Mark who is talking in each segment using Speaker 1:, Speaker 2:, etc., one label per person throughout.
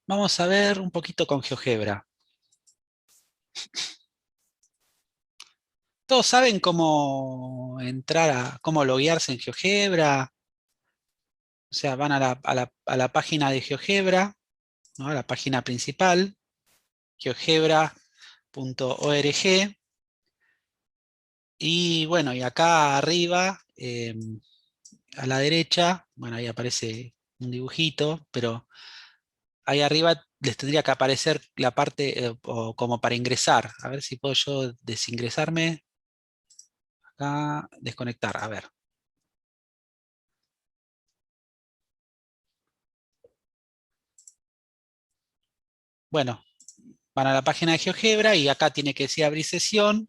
Speaker 1: Vamos a ver un poquito con GeoGebra. ¿Todos saben cómo entrar cómo loguearse en GeoGebra? O sea, van a la página de GeoGebra, ¿no? A la página principal, geogebra.org. Y bueno, y acá arriba, a la derecha, bueno, ahí aparece un dibujito, pero ahí arriba les tendría que aparecer la parte como para ingresar. A ver si puedo yo desingresarme. Acá, desconectar, a ver. Bueno, van a la página de GeoGebra y acá tiene que decir abrir sesión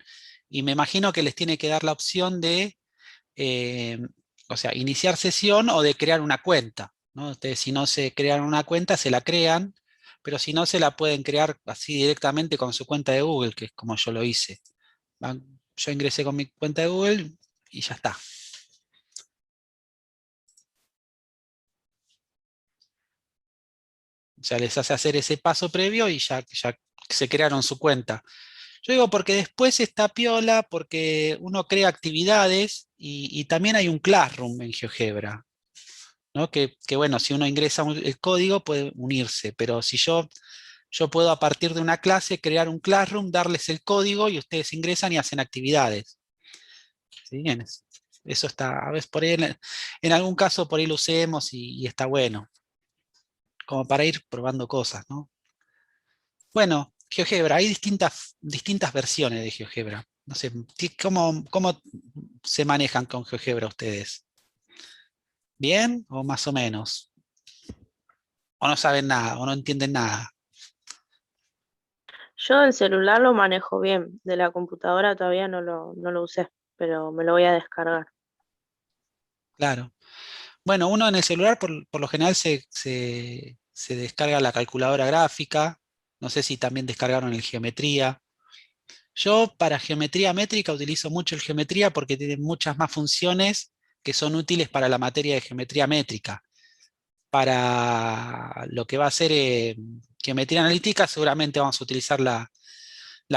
Speaker 1: y me imagino que les tiene que dar la opción de, eh, o sea, iniciar sesión o de crear una cuenta, ¿no? Ustedes si no se crean una cuenta, se la crean, pero si no, se la pueden crear así directamente con su cuenta de Google, que es como yo lo hice. Yo ingresé con mi cuenta de Google y ya está. O sea, les hace hacer ese paso previo y ya se crearon su cuenta. Yo digo porque después está piola, porque uno crea actividades y también hay un Classroom en GeoGebra, ¿no? Que bueno, si uno ingresa el código puede unirse, pero si yo puedo a partir de una clase crear un Classroom, darles el código y ustedes ingresan y hacen actividades. ¿Sí? Eso está, a veces por ahí, en algún caso por ahí lo usemos y está bueno, como para ir probando cosas, ¿no? Bueno, GeoGebra, hay distintas versiones de GeoGebra. No sé, ¿cómo se manejan con GeoGebra ustedes? ¿Bien o más o menos? ¿O no saben nada o no entienden nada?
Speaker 2: Yo el celular lo manejo bien, de la computadora todavía no lo usé, pero me lo voy a descargar.
Speaker 1: Claro. Bueno, uno en el celular por lo general se descarga la calculadora gráfica. No sé si también descargaron el geometría. Yo para geometría métrica utilizo mucho el geometría porque tiene muchas más funciones que son útiles para la materia de geometría métrica. Para lo que va a ser geometría analítica, seguramente vamos a utilizar la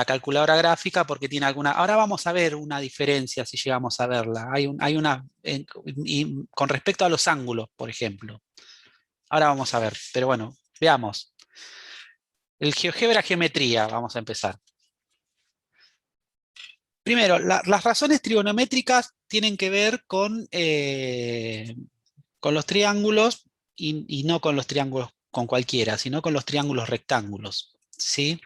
Speaker 1: calculadora gráfica porque tiene alguna. Ahora vamos a ver una diferencia si llegamos a verla. Hay una. Y con respecto a los ángulos, por ejemplo. Ahora vamos a ver, pero bueno, veamos. El GeoGebra geometría, vamos a empezar. Primero, las razones trigonométricas tienen que ver con los triángulos y no con los triángulos con cualquiera, sino con los triángulos rectángulos. ¿Sí?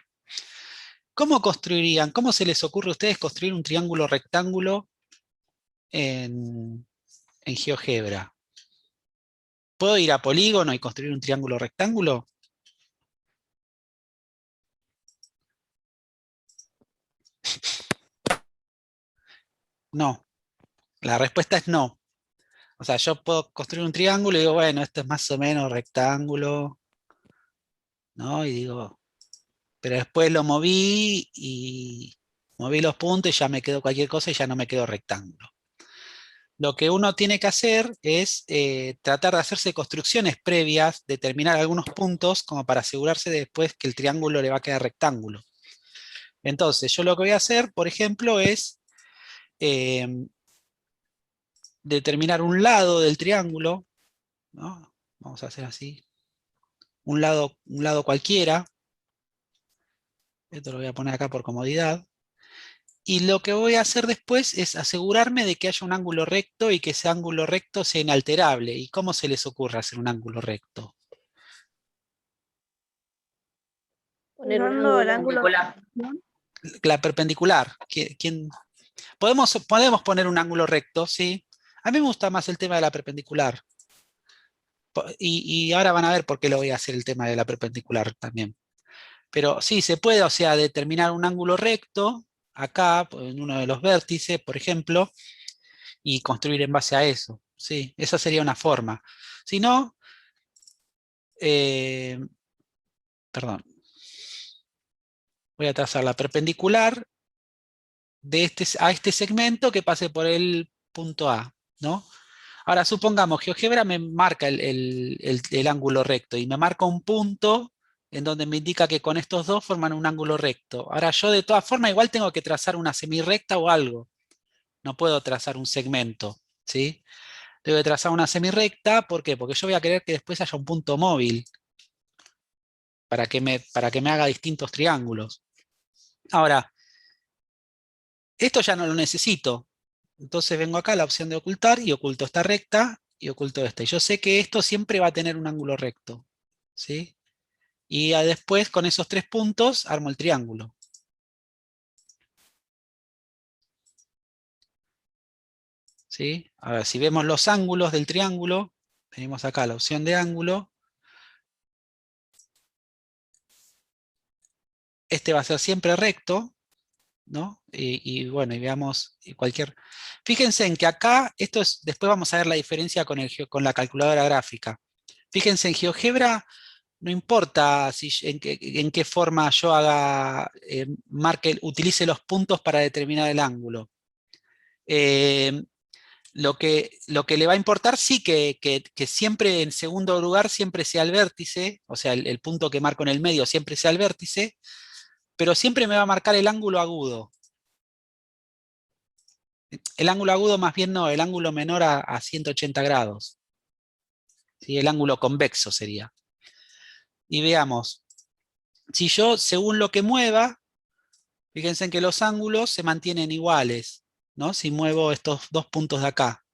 Speaker 1: ¿Cómo construirían, cómo se les ocurre a ustedes construir un triángulo rectángulo en GeoGebra? ¿Puedo ir a polígono y construir un triángulo rectángulo? No. La respuesta es no. O sea, yo puedo construir un triángulo y digo, bueno, esto es más o menos rectángulo, ¿no? Y digo, pero después lo moví y moví los puntos y ya me quedó cualquier cosa y ya no me quedó rectángulo. Lo que uno tiene que hacer es tratar de hacerse construcciones previas, determinar algunos puntos como para asegurarse de después que el triángulo le va a quedar rectángulo. Entonces, yo lo que voy a hacer, por ejemplo, es eh, determinar un lado del triángulo, ¿no? Vamos a hacer así, un lado cualquiera. Esto lo voy a poner acá por comodidad. Y lo que voy a hacer después es asegurarme de que haya un ángulo recto y que ese ángulo recto sea inalterable. ¿Y cómo se les ocurre hacer un ángulo recto?
Speaker 2: Poner un
Speaker 3: Usando el
Speaker 2: ángulo
Speaker 3: ángulo de
Speaker 2: perpendicular.
Speaker 3: rotación.
Speaker 1: La perpendicular. ¿Podemos poner un ángulo recto? Sí. A mí me gusta más el tema de la perpendicular. Y ahora van a ver por qué lo voy a hacer el tema de la perpendicular también. Pero sí, se puede, o sea, determinar un ángulo recto, acá, en uno de los vértices, por ejemplo, y construir en base a eso. Sí, esa sería una forma. Si no, eh, perdón, voy a trazar la perpendicular a este segmento que pase por el punto A, ¿no? Ahora supongamos, GeoGebra me marca el ángulo recto y me marca un punto en donde me indica que con estos dos forman un ángulo recto. Ahora yo de todas formas igual tengo que trazar una semirrecta o algo. No puedo trazar un segmento, ¿sí? Tengo que trazar una semirrecta, ¿por qué? Porque yo voy a querer que después haya un punto móvil para que me haga distintos triángulos. Ahora, esto ya no lo necesito. Entonces vengo acá a la opción de ocultar y oculto esta recta y oculto esta. Y yo sé que esto siempre va a tener un ángulo recto, ¿sí? Y después con esos tres puntos armo el triángulo. ¿Sí? Ahora, si vemos los ángulos del triángulo, tenemos acá la opción de ángulo. Este va a ser siempre recto, ¿no? Y bueno, y veamos cualquier... Fíjense en que acá, esto es, después vamos a ver la diferencia con, con la calculadora gráfica. Fíjense en GeoGebra, no importa si, en qué forma yo haga, utilice los puntos para determinar el ángulo. Lo que le va a importar sí que siempre en segundo lugar siempre sea el vértice, o sea, el punto que marco en el medio siempre sea el vértice, pero siempre me va a marcar el ángulo agudo. El ángulo agudo más bien no, el ángulo menor a 180 grados. ¿Sí? El ángulo convexo sería. Y veamos, si yo según lo que mueva, fíjense en que los ángulos se mantienen iguales, ¿no? Si muevo estos dos puntos de acá.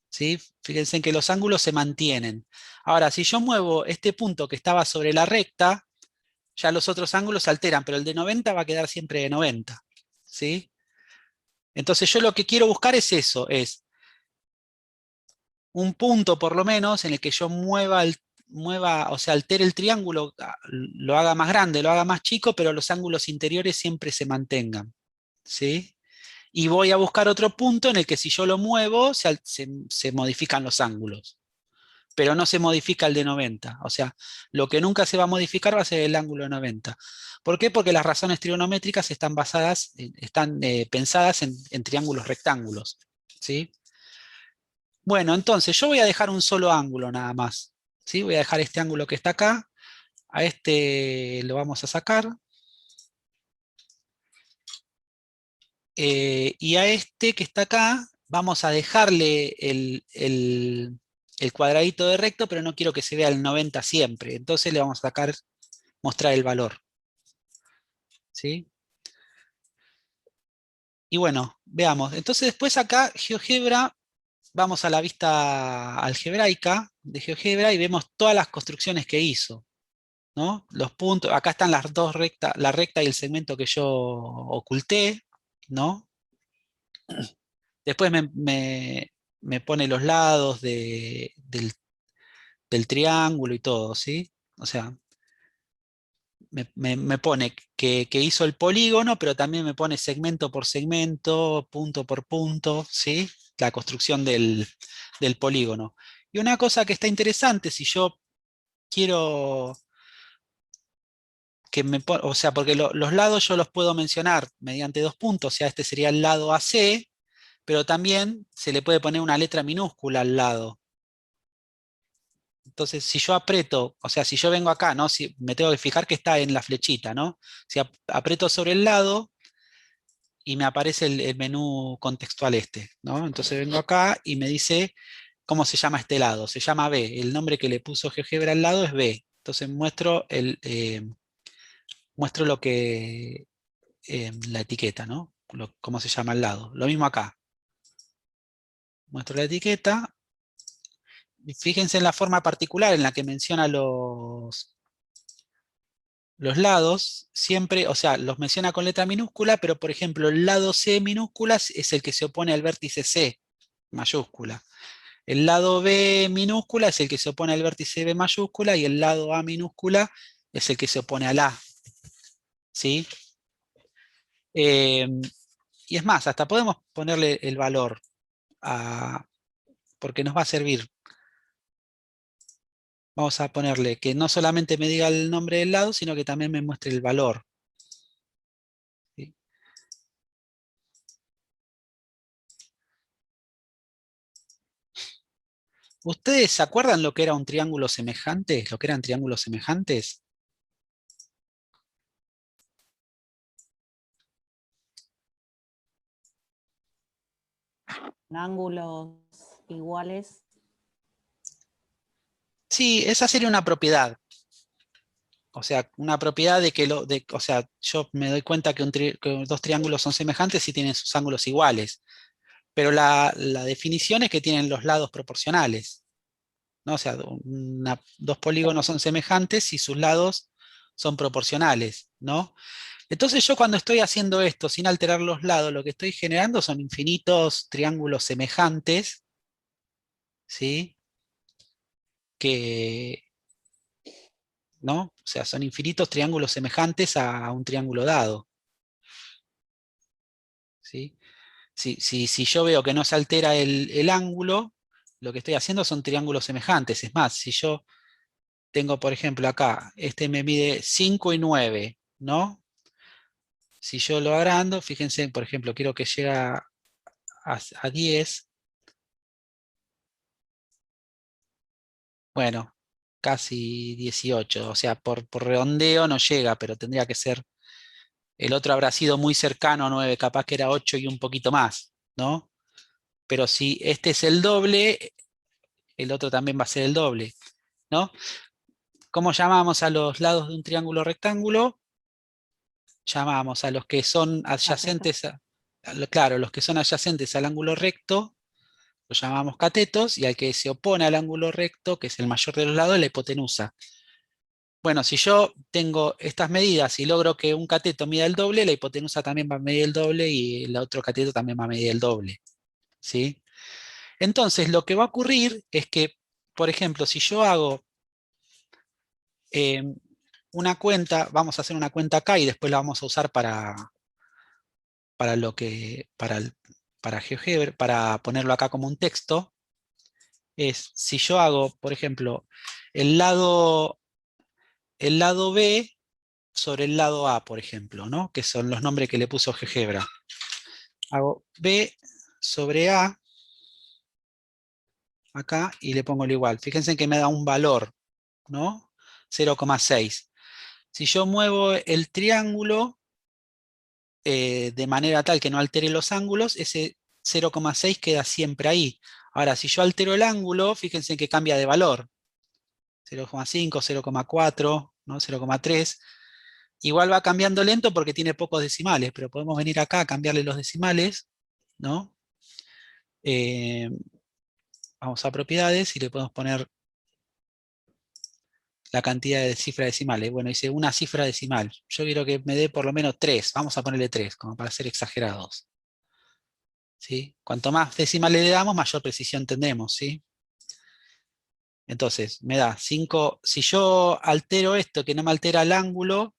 Speaker 1: ¿Sí? Fíjense en que los ángulos se mantienen. Ahora, si yo muevo este punto que estaba sobre la recta, ya los otros ángulos se alteran, pero el de 90 va a quedar siempre de 90. ¿Sí? Entonces yo lo que quiero buscar es eso, es un punto por lo menos en el que yo mueva, o sea, altere el triángulo, lo haga más grande, lo haga más chico, pero los ángulos interiores siempre se mantengan. ¿Sí? Y voy a buscar otro punto en el que si yo lo muevo, se modifican los ángulos, pero no se modifica el de 90. O sea, lo que nunca se va a modificar va a ser el ángulo de 90. ¿Por qué? Porque las razones trigonométricas están basadas, están pensadas en triángulos rectángulos. ¿Sí? Bueno, entonces yo voy a dejar un solo ángulo nada más. ¿Sí? Voy a dejar este ángulo que está acá. A este lo vamos a sacar. Y a este que está acá, vamos a dejarle el cuadradito de recto, pero no quiero que se vea el 90 siempre. Entonces le vamos a sacar, mostrar el valor. ¿Sí? Y bueno, veamos. Entonces después acá, GeoGebra, vamos a la vista algebraica de GeoGebra y vemos todas las construcciones que hizo, ¿no? Los puntos, acá están las dos rectas, la recta y el segmento que yo oculté, ¿no? Después me pone los lados del triángulo y todo, ¿sí? O sea, me pone que hizo el polígono, pero también me pone segmento por segmento, punto por punto, ¿sí? La construcción del polígono. Y una cosa que está interesante, si yo quiero o sea, porque los lados yo los puedo mencionar mediante dos puntos, o sea, este sería el lado AC, pero también se le puede poner una letra minúscula al lado. Entonces, si yo aprieto, o sea, si yo vengo acá, ¿no? Si, me tengo que fijar que está en la flechita, ¿no? Si aprieto sobre el lado y me aparece el menú contextual este, ¿no? Entonces vengo acá y me dice cómo se llama este lado. Se llama B. El nombre que le puso GeoGebra al lado es B. Entonces muestro lo que, la etiqueta, ¿no? Cómo se llama al lado. Lo mismo acá. Muestro la etiqueta. Y fíjense en la forma particular en la que menciona los lados, siempre, o sea, los menciona con letra minúscula, pero por ejemplo, el lado C minúscula es el que se opone al vértice C mayúscula. El lado B minúscula es el que se opone al vértice B mayúscula y el lado A minúscula es el que se opone al A. ¿Sí? Eh, y es más, hasta podemos ponerle el valor, porque nos va a servir. Vamos a ponerle que no solamente me diga el nombre del lado, sino que también me muestre el valor. ¿Sí? ¿Ustedes se acuerdan lo que era un triángulo semejante? ¿Lo que eran triángulos semejantes?
Speaker 3: ángulos iguales.
Speaker 1: Sí, esa sería una propiedad. O sea, una propiedad de que, o sea, yo me doy cuenta que, que dos triángulos son semejantes si tienen sus ángulos iguales. Pero la definición es que tienen los lados proporcionales, ¿no? O sea, dos polígonos son semejantes si sus lados son proporcionales, ¿no? Entonces yo cuando estoy haciendo esto sin alterar los lados, lo que estoy generando son infinitos triángulos semejantes, ¿sí? Que, ¿no? O sea, son infinitos triángulos semejantes a un triángulo dado, ¿sí? Si yo veo que no se altera el ángulo, lo que estoy haciendo son triángulos semejantes. Es más, si yo tengo, por ejemplo, acá, este me mide 5 y 9, ¿no? Si yo lo agrando, fíjense, por ejemplo, quiero que llegue a 10. Bueno, casi 18. O sea, por redondeo no llega, pero tendría que ser, el otro habrá sido muy cercano a 9, capaz que era 8 y un poquito más, ¿no? Pero si este es el doble, el otro también va a ser el doble, ¿no? ¿Cómo llamamos a los lados de un triángulo rectángulo? Llamamos a los que son adyacentes, claro, los que son adyacentes al ángulo recto, lo llamamos catetos, y al que se opone al ángulo recto, que es el mayor de los lados, la hipotenusa. Bueno, si yo tengo estas medidas y logro que un cateto mida el doble, la hipotenusa también va a medir el doble y el otro cateto también va a medir el doble, ¿sí? Entonces, lo que va a ocurrir es que, por ejemplo, si yo hago una cuenta, vamos a hacer una cuenta acá y después la vamos a usar para lo que, para GeoGebra, para ponerlo acá como un texto, es si yo hago, por ejemplo, el lado, el lado B sobre el lado A, por ejemplo, ¿no? Que son los nombres que le puso GeoGebra. Hago B sobre A acá y le pongo el igual. Fíjense que me da un valor, ¿no? 0,6. Si yo muevo el triángulo de manera tal que no altere los ángulos, ese 0,6 queda siempre ahí. Ahora, si yo altero el ángulo, fíjense que cambia de valor. 0,5, 0,4, ¿no? 0,3. Igual va cambiando lento porque tiene pocos decimales, pero podemos venir acá a cambiarle los decimales, ¿no? Eh, Vamos a propiedades y le podemos poner la cantidad de cifras decimales. Bueno, dice una cifra decimal. Yo quiero que me dé por lo menos 3. Vamos a ponerle 3, como para ser exagerados. ¿Sí? Cuanto más decimales le damos, mayor precisión tendremos, ¿sí? Entonces, me da 5. Si yo altero esto, que no me altera el ángulo,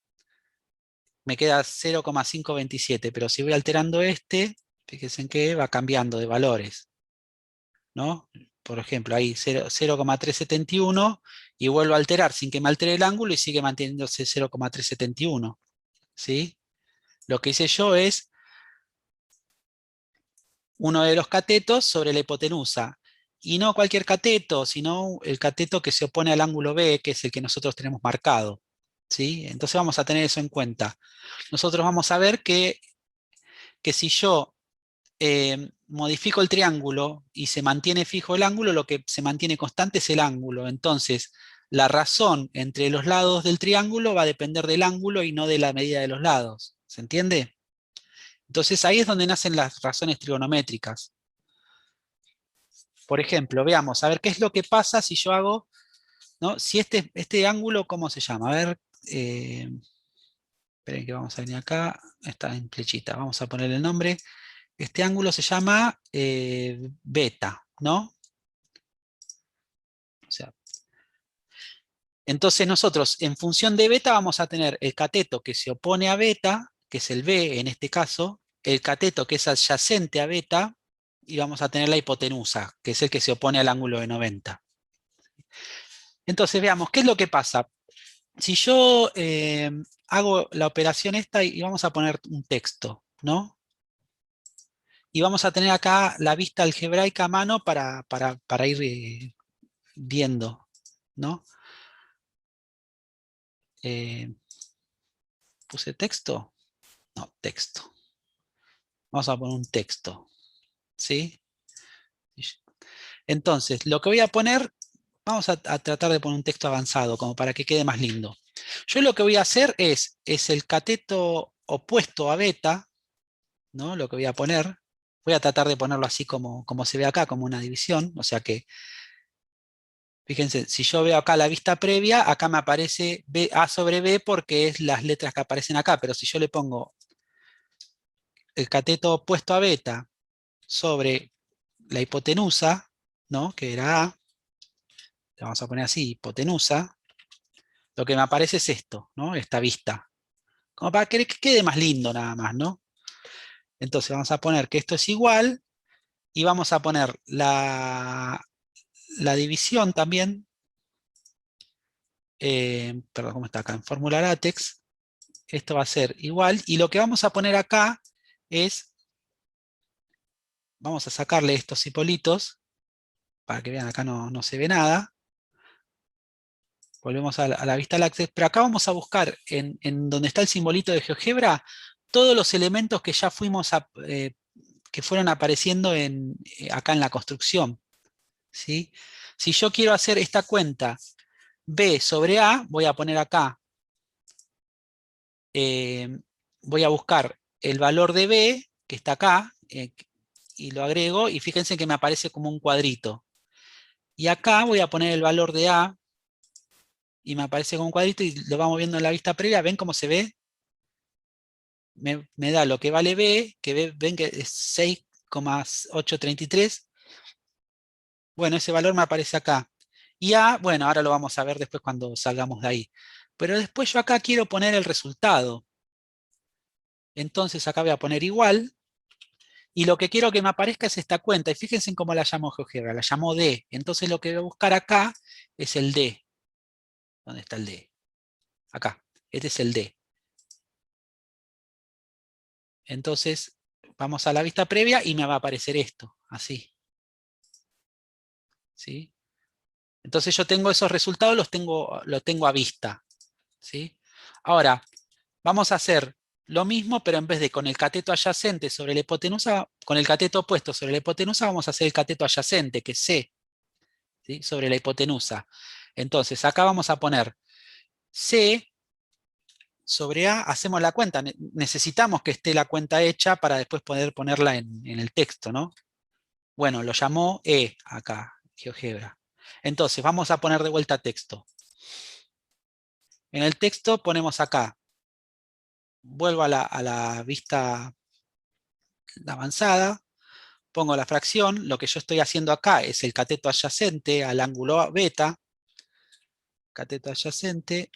Speaker 1: me queda 0,527. Pero si voy alterando este, fíjense en que va cambiando de valores, ¿no? Por ejemplo, ahí 0,371 y vuelvo a alterar sin que me altere el ángulo y sigue manteniéndose 0,371, ¿sí? Lo que hice yo es uno de los catetos sobre la hipotenusa. Y no cualquier cateto, sino el cateto que se opone al ángulo B, que es el que nosotros tenemos marcado, ¿sí? Entonces vamos a tener eso en cuenta. Nosotros vamos a ver que si yo modifico el triángulo y se mantiene fijo el ángulo, lo que se mantiene constante es el ángulo. Entonces, la razón entre los lados del triángulo va a depender del ángulo y no de la medida de los lados. ¿Se entiende? Entonces ahí es donde nacen las razones trigonométricas. Por ejemplo, veamos, a ver qué es lo que pasa si yo hago, ¿no? Si este ángulo, ¿cómo se llama? A ver, esperen que vamos a venir acá, está en flechita, vamos a ponerle el nombre. Este ángulo se llama beta, ¿no? O sea, entonces nosotros en función de beta vamos a tener el cateto que se opone a beta, que es el B en este caso, el cateto que es adyacente a beta, y vamos a tener la hipotenusa, que es el que se opone al ángulo de 90. Entonces veamos, ¿qué es lo que pasa? Si yo hago la operación esta y vamos a poner un texto, ¿no? Y vamos a tener acá la vista algebraica a mano para ir viendo, ¿no? ¿Puse texto? No, texto. Vamos a poner un texto, ¿sí? Entonces, lo que voy a poner, vamos a tratar de poner un texto avanzado, como para que quede más lindo. Yo lo que voy a hacer es el cateto opuesto a beta, ¿no? Lo que voy a poner, voy a tratar de ponerlo así como se ve acá, como una división, o sea que, fíjense, si yo veo acá la vista previa, acá me aparece A sobre B porque es las letras que aparecen acá, pero si yo le pongo el cateto opuesto a beta sobre la hipotenusa, ¿no? Que era A, le vamos a poner así, hipotenusa, lo que me aparece es esto, ¿no? Esta vista. Como para que quede más lindo nada más, ¿no? Entonces vamos a poner que esto es igual y vamos a poner la división también. Perdón, ¿cómo está acá? En fórmula LaTeX. Esto va a ser igual. Y lo que vamos a poner acá es, vamos a sacarle estos hipolitos, para que vean, acá no se ve nada. Volvemos a la vista LaTeX, pero acá vamos a buscar en donde está el simbolito de GeoGebra, todos los elementos que ya que fueron apareciendo acá en la construcción, ¿sí? Si yo quiero hacer esta cuenta B sobre A, voy a poner acá, voy a buscar el valor de B, que está acá, y lo agrego, y fíjense que me aparece como un cuadrito. Y acá voy a poner el valor de A, y me aparece como un cuadrito, y lo vamos viendo en la vista previa. ¿Ven cómo se ve? Me da lo que vale B, que ven que es 6,833. Bueno, ese valor me aparece acá. Y A, bueno, ahora lo vamos a ver después cuando salgamos de ahí. Pero después yo acá quiero poner el resultado. Entonces acá voy a poner igual. Y lo que quiero que me aparezca es esta cuenta. Y fíjense en cómo la llamo GeoGebra. La llamo D. Entonces lo que voy a buscar acá es el D. ¿Dónde está el D? Acá. Este es el D. Entonces vamos a la vista previa y me va a aparecer esto. Así. ¿Sí? Entonces yo tengo esos resultados, los tengo a vista. ¿Sí? Ahora, vamos a hacer lo mismo, pero en vez de con el cateto adyacente sobre la hipotenusa, con el cateto opuesto sobre la hipotenusa, vamos a hacer el cateto adyacente, que es C, ¿sí? Sobre la hipotenusa. Entonces, acá vamos a poner C sobre A, hacemos la cuenta. Necesitamos que esté la cuenta hecha para después poder ponerla en el texto, ¿no? Bueno, lo llamó E acá, GeoGebra. Entonces, vamos a poner de vuelta texto. En el texto ponemos acá, vuelvo a la vista avanzada, pongo la fracción, lo que yo estoy haciendo acá es el cateto adyacente al ángulo beta, cateto adyacente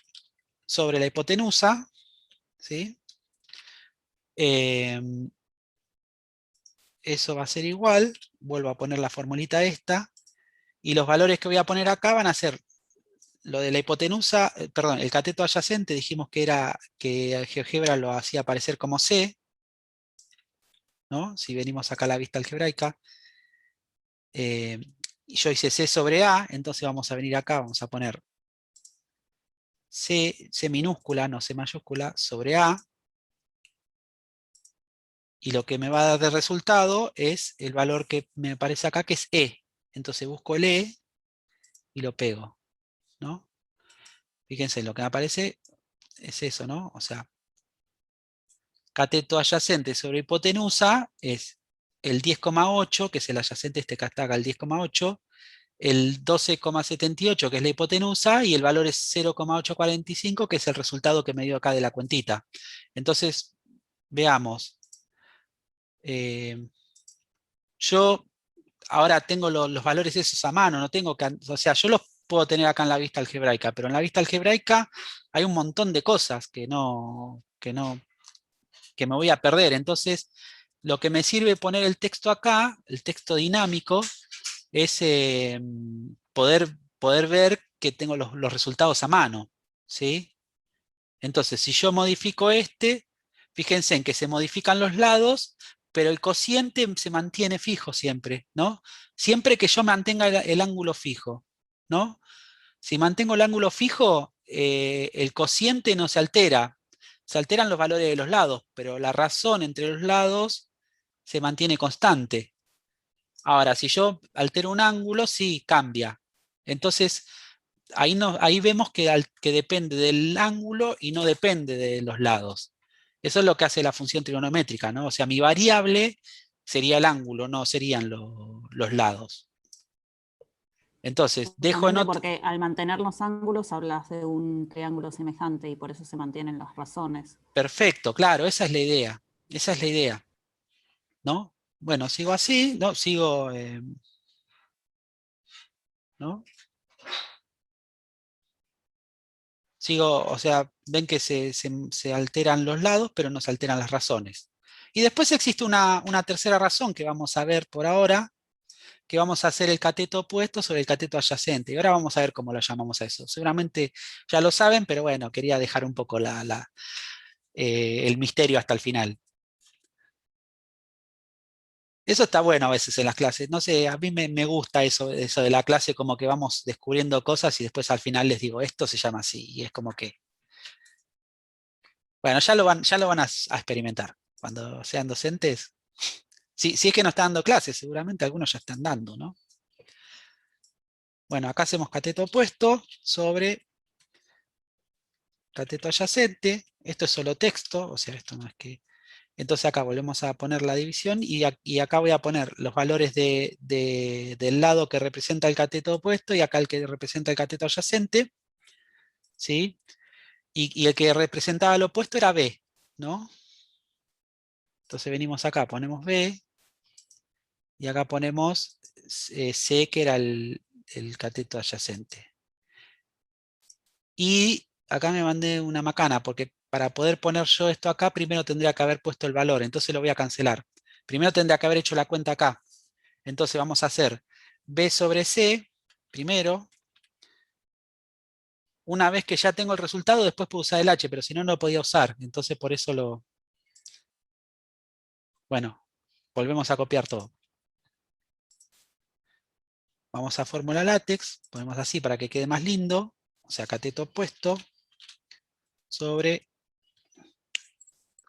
Speaker 1: sobre la hipotenusa, ¿sí? Eso va a ser igual, vuelvo a poner la formulita esta, y los valores que voy a poner acá van a ser lo de la hipotenusa, perdón, el cateto adyacente dijimos que era que GeoGebra lo hacía aparecer como C, ¿no? Si venimos acá a la vista algebraica, y yo hice C sobre A, entonces vamos a venir acá, vamos a poner C minúscula, no C mayúscula, sobre A, y lo que me va a dar de resultado es el valor que me aparece acá, que es E. Entonces busco el E y lo pego, ¿no? Fíjense, lo que me aparece es eso, ¿no? O sea, cateto adyacente sobre hipotenusa es el 10,8, que es el adyacente este que está acá, el 10,8, el 12,78, que es la hipotenusa, y el valor es 0,845, que es el resultado que me dio acá de la cuentita. Entonces, veamos. Yo ahora tengo los valores esos a mano, no tengo que, o sea, yo los puedo tener acá en la vista algebraica, pero en la vista algebraica hay un montón de cosas que me voy a perder. Entonces, lo que me sirve poner el texto acá, el texto dinámico, es poder ver que tengo los resultados a mano, ¿sí? Entonces, si yo modifico fíjense en que se modifican los lados, pero el cociente se mantiene fijo siempre, ¿no? Siempre que yo mantenga el ángulo fijo, ¿no? Si mantengo el ángulo fijo, el cociente no se altera. Se alteran los valores de los lados, pero la razón entre los lados se mantiene constante. Ahora, si yo altero un ángulo, sí, cambia. Entonces, ahí, ahí vemos que depende del ángulo y no depende de los lados. Eso es lo que hace la función trigonométrica, ¿no? O sea, mi variable sería el ángulo, no serían los lados. Entonces, dejo en
Speaker 3: Justamente
Speaker 1: otro...
Speaker 3: porque al mantener los ángulos hablas de un triángulo semejante y por eso se mantienen las razones.
Speaker 1: Perfecto, claro, esa es la idea. Esa es la idea, ¿no? Bueno, sigo así, ¿no? Sigo, ¿no? Sigo, o sea, ven que se alteran los lados, pero no se alteran las razones. Y después existe una tercera razón que vamos a ver por ahora, que vamos a hacer el cateto opuesto sobre el cateto adyacente. Y ahora vamos a ver cómo lo llamamos a eso. Seguramente ya lo saben, pero bueno, quería dejar un poco el misterio hasta el final. Eso está bueno a veces en las clases. No sé, a mí me gusta eso de la clase, como que vamos descubriendo cosas y después al final les digo, esto se llama así. Y es como que, bueno, ya lo van a experimentar cuando sean docentes. Si es que no están dando clases, seguramente algunos ya están dando, ¿no? Bueno, acá hacemos cateto opuesto sobre cateto adyacente. Esto es solo texto, o sea, esto no es que... Entonces acá volvemos a poner la división y acá voy a poner los valores del lado que representa el cateto opuesto y acá el que representa el cateto adyacente, ¿sí? Y el que representaba el opuesto era B, ¿no? Entonces venimos acá, ponemos B y acá ponemos C, que era el cateto adyacente. Y acá me mandé una macana, porque para poder poner yo esto acá, primero tendría que haber puesto el valor, entonces lo voy a cancelar. Primero tendría que haber hecho la cuenta acá. Entonces vamos a hacer B sobre C, primero. Una vez que ya tengo el resultado, después puedo usar el H, pero si no, no lo podía usar. Entonces por eso lo... Bueno, volvemos a copiar todo. Vamos a fórmula látex, ponemos así para que quede más lindo. O sea, cateto opuesto sobre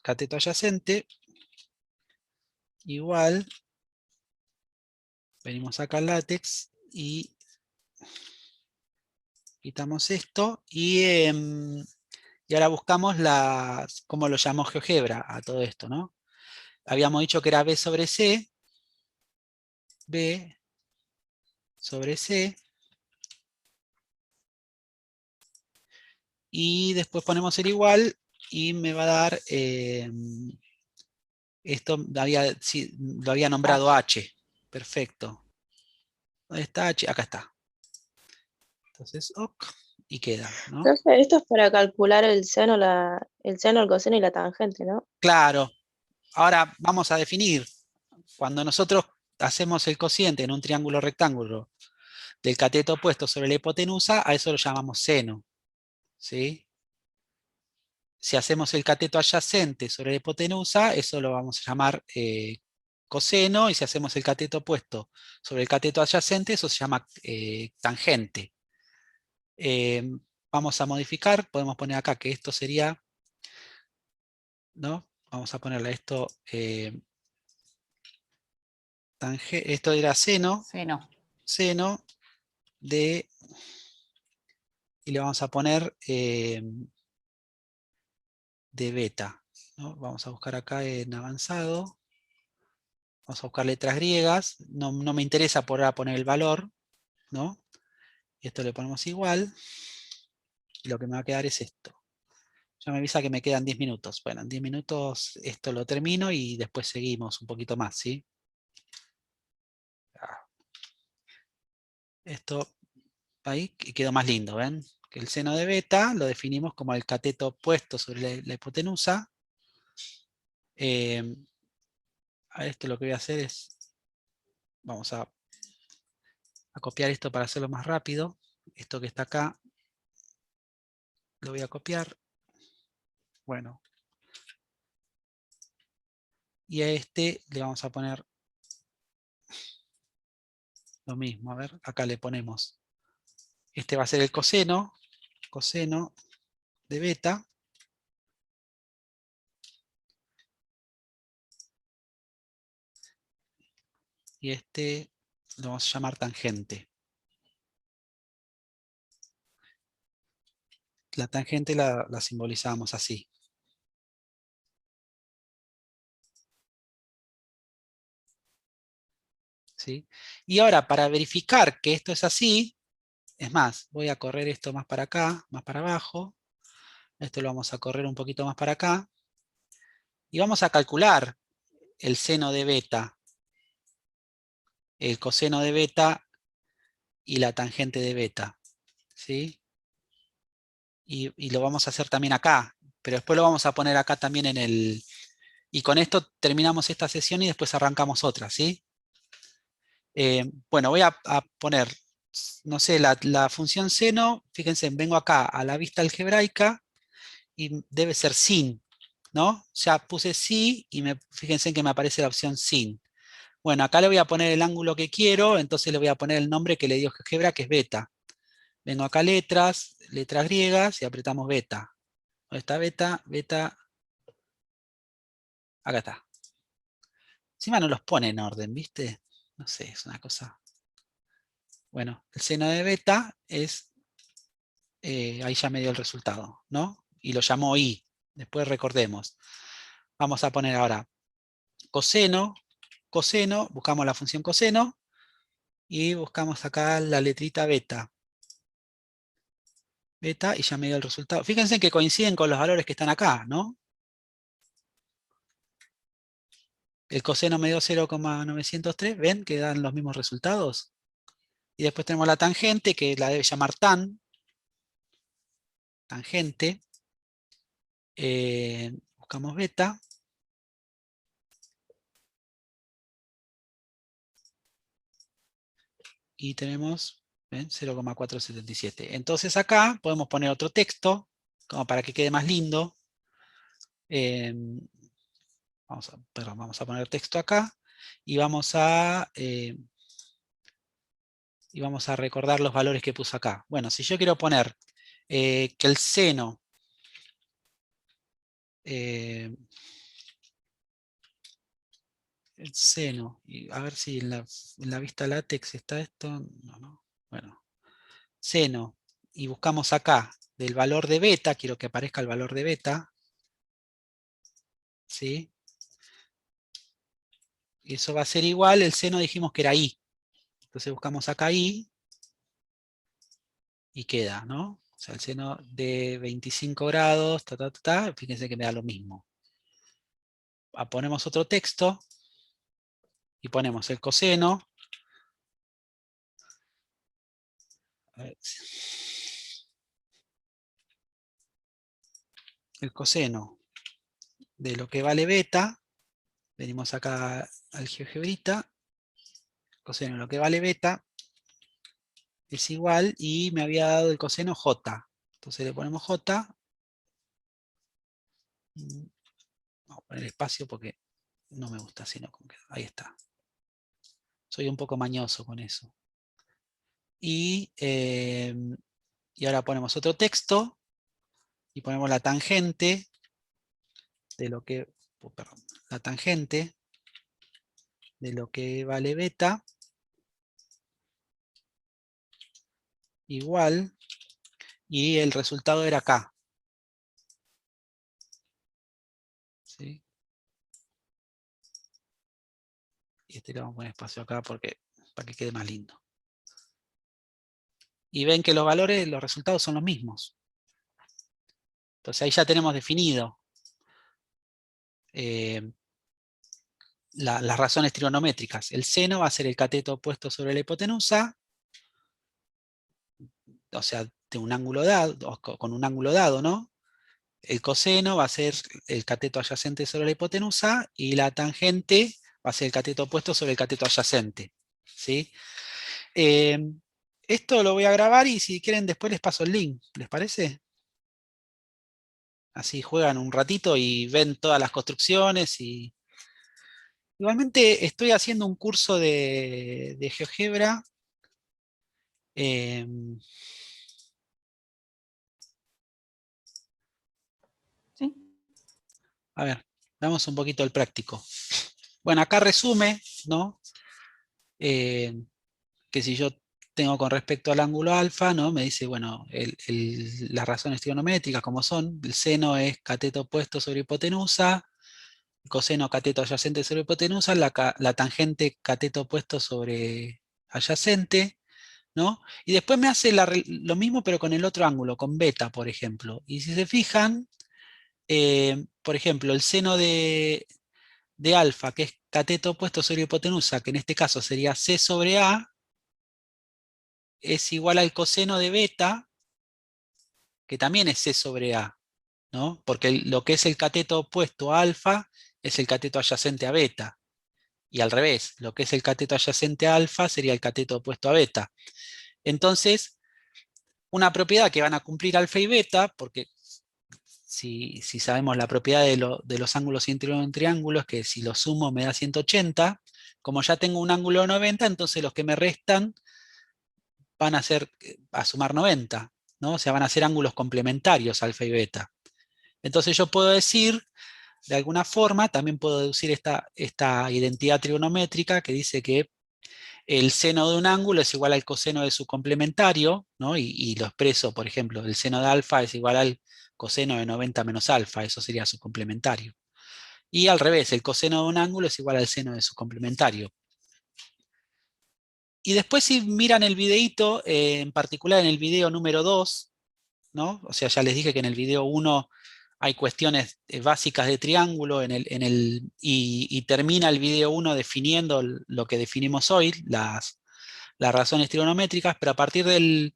Speaker 1: cateto adyacente igual, venimos acá al látex y quitamos esto y ahora buscamos cómo lo llamó GeoGebra a todo esto, ¿no? Habíamos dicho que era B sobre C, B sobre C, y después ponemos el igual y me va a dar, esto sí, lo había nombrado H, perfecto. ¿Dónde está H? Acá está. Entonces, ok, y queda, ¿no?
Speaker 2: Entonces, esto es para calcular el seno, el seno, el coseno y la tangente, ¿no?
Speaker 1: Claro, ahora vamos a definir, cuando nosotros hacemos el cociente en un triángulo rectángulo del cateto opuesto sobre la hipotenusa, a eso lo llamamos seno, ¿sí? Si hacemos el cateto adyacente sobre la hipotenusa, eso lo vamos a llamar coseno, y si hacemos el cateto opuesto sobre el cateto adyacente, eso se llama tangente. Eh, Vamos a modificar, podemos poner acá que esto sería, ¿no? Vamos a ponerle esto, esto era seno,
Speaker 3: Seno.
Speaker 1: seno de, y le vamos a poner de beta, ¿no? Vamos a buscar acá en avanzado, vamos a buscar letras griegas, no me interesa por ahora poner el valor, ¿no? Y esto le ponemos igual, y lo que me va a quedar es esto. Ya me avisa que me quedan 10 minutos. Bueno, en 10 minutos esto lo termino y después seguimos un poquito más, ¿sí? Esto ahí quedó más lindo, ¿ven? Que el seno de beta lo definimos como el cateto opuesto sobre la hipotenusa. A esto lo que voy a hacer es, vamos a copiar esto para hacerlo más rápido. Esto que está acá, lo voy a copiar. Bueno. Y a este le vamos a poner lo mismo. A ver, acá le ponemos. Este va a ser el coseno de beta. y este lo vamos a llamar tangente. La tangente la simbolizamos así. ¿Sí? Y ahora, para verificar que esto es así, es más, voy a correr esto más para acá, más para abajo. Esto lo vamos a correr un poquito más para acá. Y vamos a calcular el seno de beta, el coseno de beta y la tangente de beta. ¿Sí? Y lo vamos a hacer también acá. Pero después lo vamos a poner acá también en el... Y con esto terminamos esta sesión y después arrancamos otra, ¿sí? Bueno, voy a poner, no sé, la función seno. Fíjense, vengo acá a la vista algebraica y debe ser sin, ¿no? Ya puse sí y fíjense que me aparece la opción sin. Bueno, acá le voy a poner el ángulo que quiero, entonces le voy a poner el nombre que le dio GeoGebra, que es beta. Vengo acá a letras griegas y apretamos beta. ¿Dónde está beta? Beta. Acá está. Encima no los pone en orden, ¿viste? No sé, es una cosa. Bueno, el seno de beta es, ahí ya me dio el resultado, ¿no? Y lo llamó I. Después recordemos. Vamos a poner ahora coseno, coseno, buscamos la función coseno y buscamos acá la letrita beta. Beta y ya me dio el resultado. Fíjense que coinciden con los valores que están acá, ¿no? El coseno me dio 0,903, ¿ven que dan los mismos resultados? Y después tenemos la tangente, que la debe llamar tan. Tangente. Buscamos beta. Y tenemos 0,477. Entonces acá podemos poner otro texto, como para que quede más lindo. Vamos a poner texto acá. Y vamos a recordar los valores que puse acá. Bueno, si yo quiero poner que el seno y a ver si en la vista látex está esto, no. Bueno, seno, y buscamos acá del valor de beta, quiero que aparezca el valor de beta, ¿sí? Y eso va a ser igual, el seno dijimos que era I, entonces buscamos acá I, y queda, ¿no? O sea, el seno de 25 grados, fíjense que me da lo mismo. Ponemos otro texto, y ponemos el coseno, el coseno de lo que vale beta, venimos acá al GeoGebrita, coseno de lo que vale beta, es igual, y me había dado el coseno J. Entonces le ponemos J. Vamos a poner espacio porque no me gusta así, no, ahí está. Soy un poco mañoso con eso. Y ahora ponemos otro texto, y ponemos la tangente de lo que, perdón, la tangente de lo que vale beta, igual, y el resultado era acá. ¿Sí? Y este le vamos a poner espacio acá para que quede más lindo. Y ven que los valores, los resultados son los mismos. Entonces ahí ya tenemos definido las razones trigonométricas. El seno va a ser el cateto opuesto sobre la hipotenusa, o sea, de un ángulo dado, con un ángulo dado, ¿no? El coseno va a ser el cateto adyacente sobre la hipotenusa, y la tangente va a ser el cateto opuesto sobre el cateto adyacente. ¿Sí? Esto lo voy a grabar y si quieren después les paso el link. ¿Les parece? Así juegan un ratito y ven todas las construcciones. Igualmente estoy haciendo un curso de GeoGebra.
Speaker 3: Sí.
Speaker 1: A ver, damos un poquito el práctico. Bueno, acá resume, ¿no? que si yo tengo con respecto al ángulo alfa, ¿no? Me dice, bueno, las razones trigonométricas como son, el seno es cateto opuesto sobre hipotenusa, el coseno cateto adyacente sobre hipotenusa, la tangente cateto opuesto sobre adyacente, ¿no? Y después me hace lo mismo pero con el otro ángulo, con beta, por ejemplo. Y si se fijan, por ejemplo, el seno de alfa, que es cateto opuesto sobre hipotenusa, que en este caso sería C sobre A, es igual al coseno de beta, que también es C sobre A, ¿no? Porque lo que es el cateto opuesto a alfa es el cateto adyacente a beta. Y al revés, lo que es el cateto adyacente a alfa sería el cateto opuesto a beta. Entonces, una propiedad que van a cumplir alfa y beta, porque si sabemos la propiedad de los ángulos íntegros en triángulos, que si los sumo me da 180, como ya tengo un ángulo de 90, entonces los que me restan van a ser a sumar 90, ¿no? O sea, van a ser ángulos complementarios alfa y beta. Entonces yo puedo decir, de alguna forma, también puedo deducir esta identidad trigonométrica que dice que el seno de un ángulo es igual al coseno de su complementario, ¿no? Y lo expreso, por ejemplo, el seno de alfa es igual al coseno de 90 menos alfa, eso sería su complementario. Y al revés, el coseno de un ángulo es igual al seno de su complementario. Y después si miran el videíto, en particular en el video número 2, ¿no? O sea, ya les dije que en el video 1 hay cuestiones básicas de triángulo y termina el video 1 definiendo lo que definimos hoy, las razones trigonométricas, pero a partir del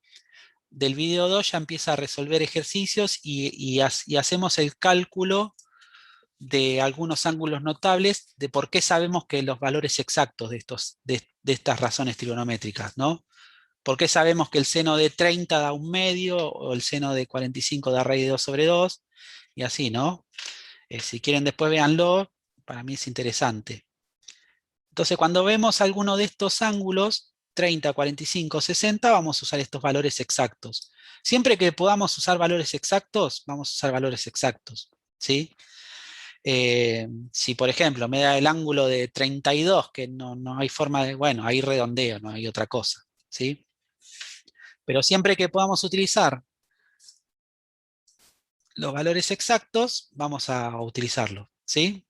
Speaker 1: video 2 ya empieza a resolver ejercicios y hacemos el cálculo de algunos ángulos notables de por qué sabemos que los valores exactos de estas razones trigonométricas, ¿no? ¿Por qué sabemos que el seno de 30 da un medio o el seno de 45 da raíz de 2 sobre 2? Y así, ¿no? Si quieren después véanlo, para mí es interesante. Entonces cuando vemos alguno de estos ángulos, 30, 45, 60, vamos a usar estos valores exactos. Siempre que podamos usar valores exactos, vamos a usar valores exactos, ¿sí? Si por ejemplo me da el ángulo de 32, que no hay forma de, bueno, ahí redondeo, no hay otra cosa, ¿sí? Pero siempre que podamos utilizar los valores exactos, vamos a utilizarlos, ¿sí?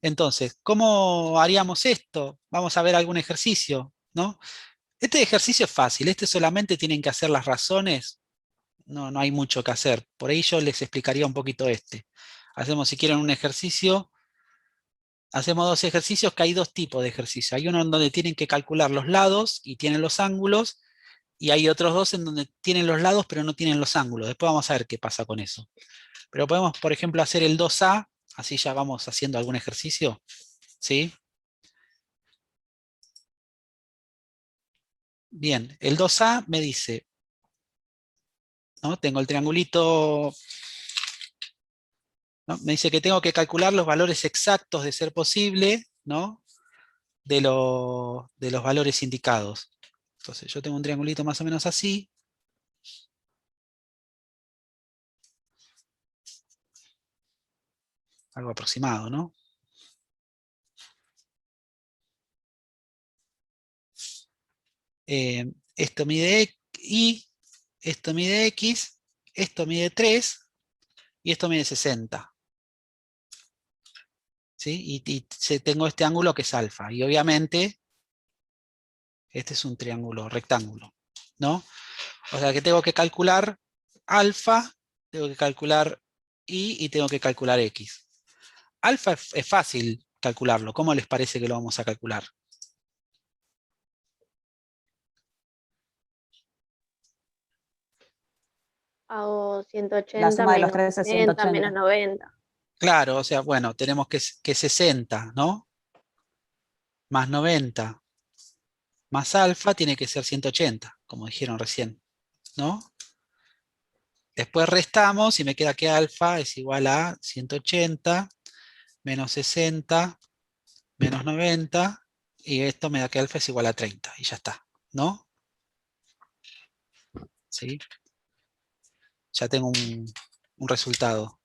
Speaker 1: Entonces, ¿cómo haríamos esto? Vamos a ver algún ejercicio, ¿no? Este ejercicio es fácil, este solamente tienen que hacer las razones, no hay mucho que hacer. Por ahí yo les explicaría un poquito este. Hacemos, si quieren, un ejercicio. Hacemos dos ejercicios, que hay dos tipos de ejercicios. Hay uno en donde tienen que calcular los lados y tienen los ángulos, y hay otros dos en donde tienen los lados pero no tienen los ángulos. Después vamos a ver qué pasa con eso. Pero podemos, por ejemplo, hacer el 2A, así ya vamos haciendo algún ejercicio, ¿sí? Bien, el 2A me dice, ¿no? Tengo el triangulito, ¿no? Me dice que tengo que calcular los valores exactos de ser posible, ¿no? De los valores indicados. Entonces yo tengo un triangulito más o menos así. Algo aproximado, ¿no? Esto mide Y, esto mide X, esto mide 3 y esto mide 60. ¿Sí? Y tengo este ángulo que es alfa. Y obviamente este es un triángulo rectángulo, ¿no? O sea que tengo que calcular alfa, tengo que calcular Y tengo que calcular X. Alfa es fácil calcularlo. ¿Cómo les parece que lo vamos a calcular?
Speaker 2: Hago 180
Speaker 3: La suma de los
Speaker 2: menos
Speaker 3: 3 es
Speaker 2: 60 menos
Speaker 3: 180.
Speaker 2: 90.
Speaker 1: Claro, o sea, bueno, tenemos que 60, ¿no? Más 90 más alfa tiene que ser 180, como dijeron recién, ¿no? Después restamos y me queda que alfa es igual a 180 menos 60 menos 90, y esto me da que alfa es igual a 30, y ya está, ¿no? ¿Sí? Ya tengo un resultado.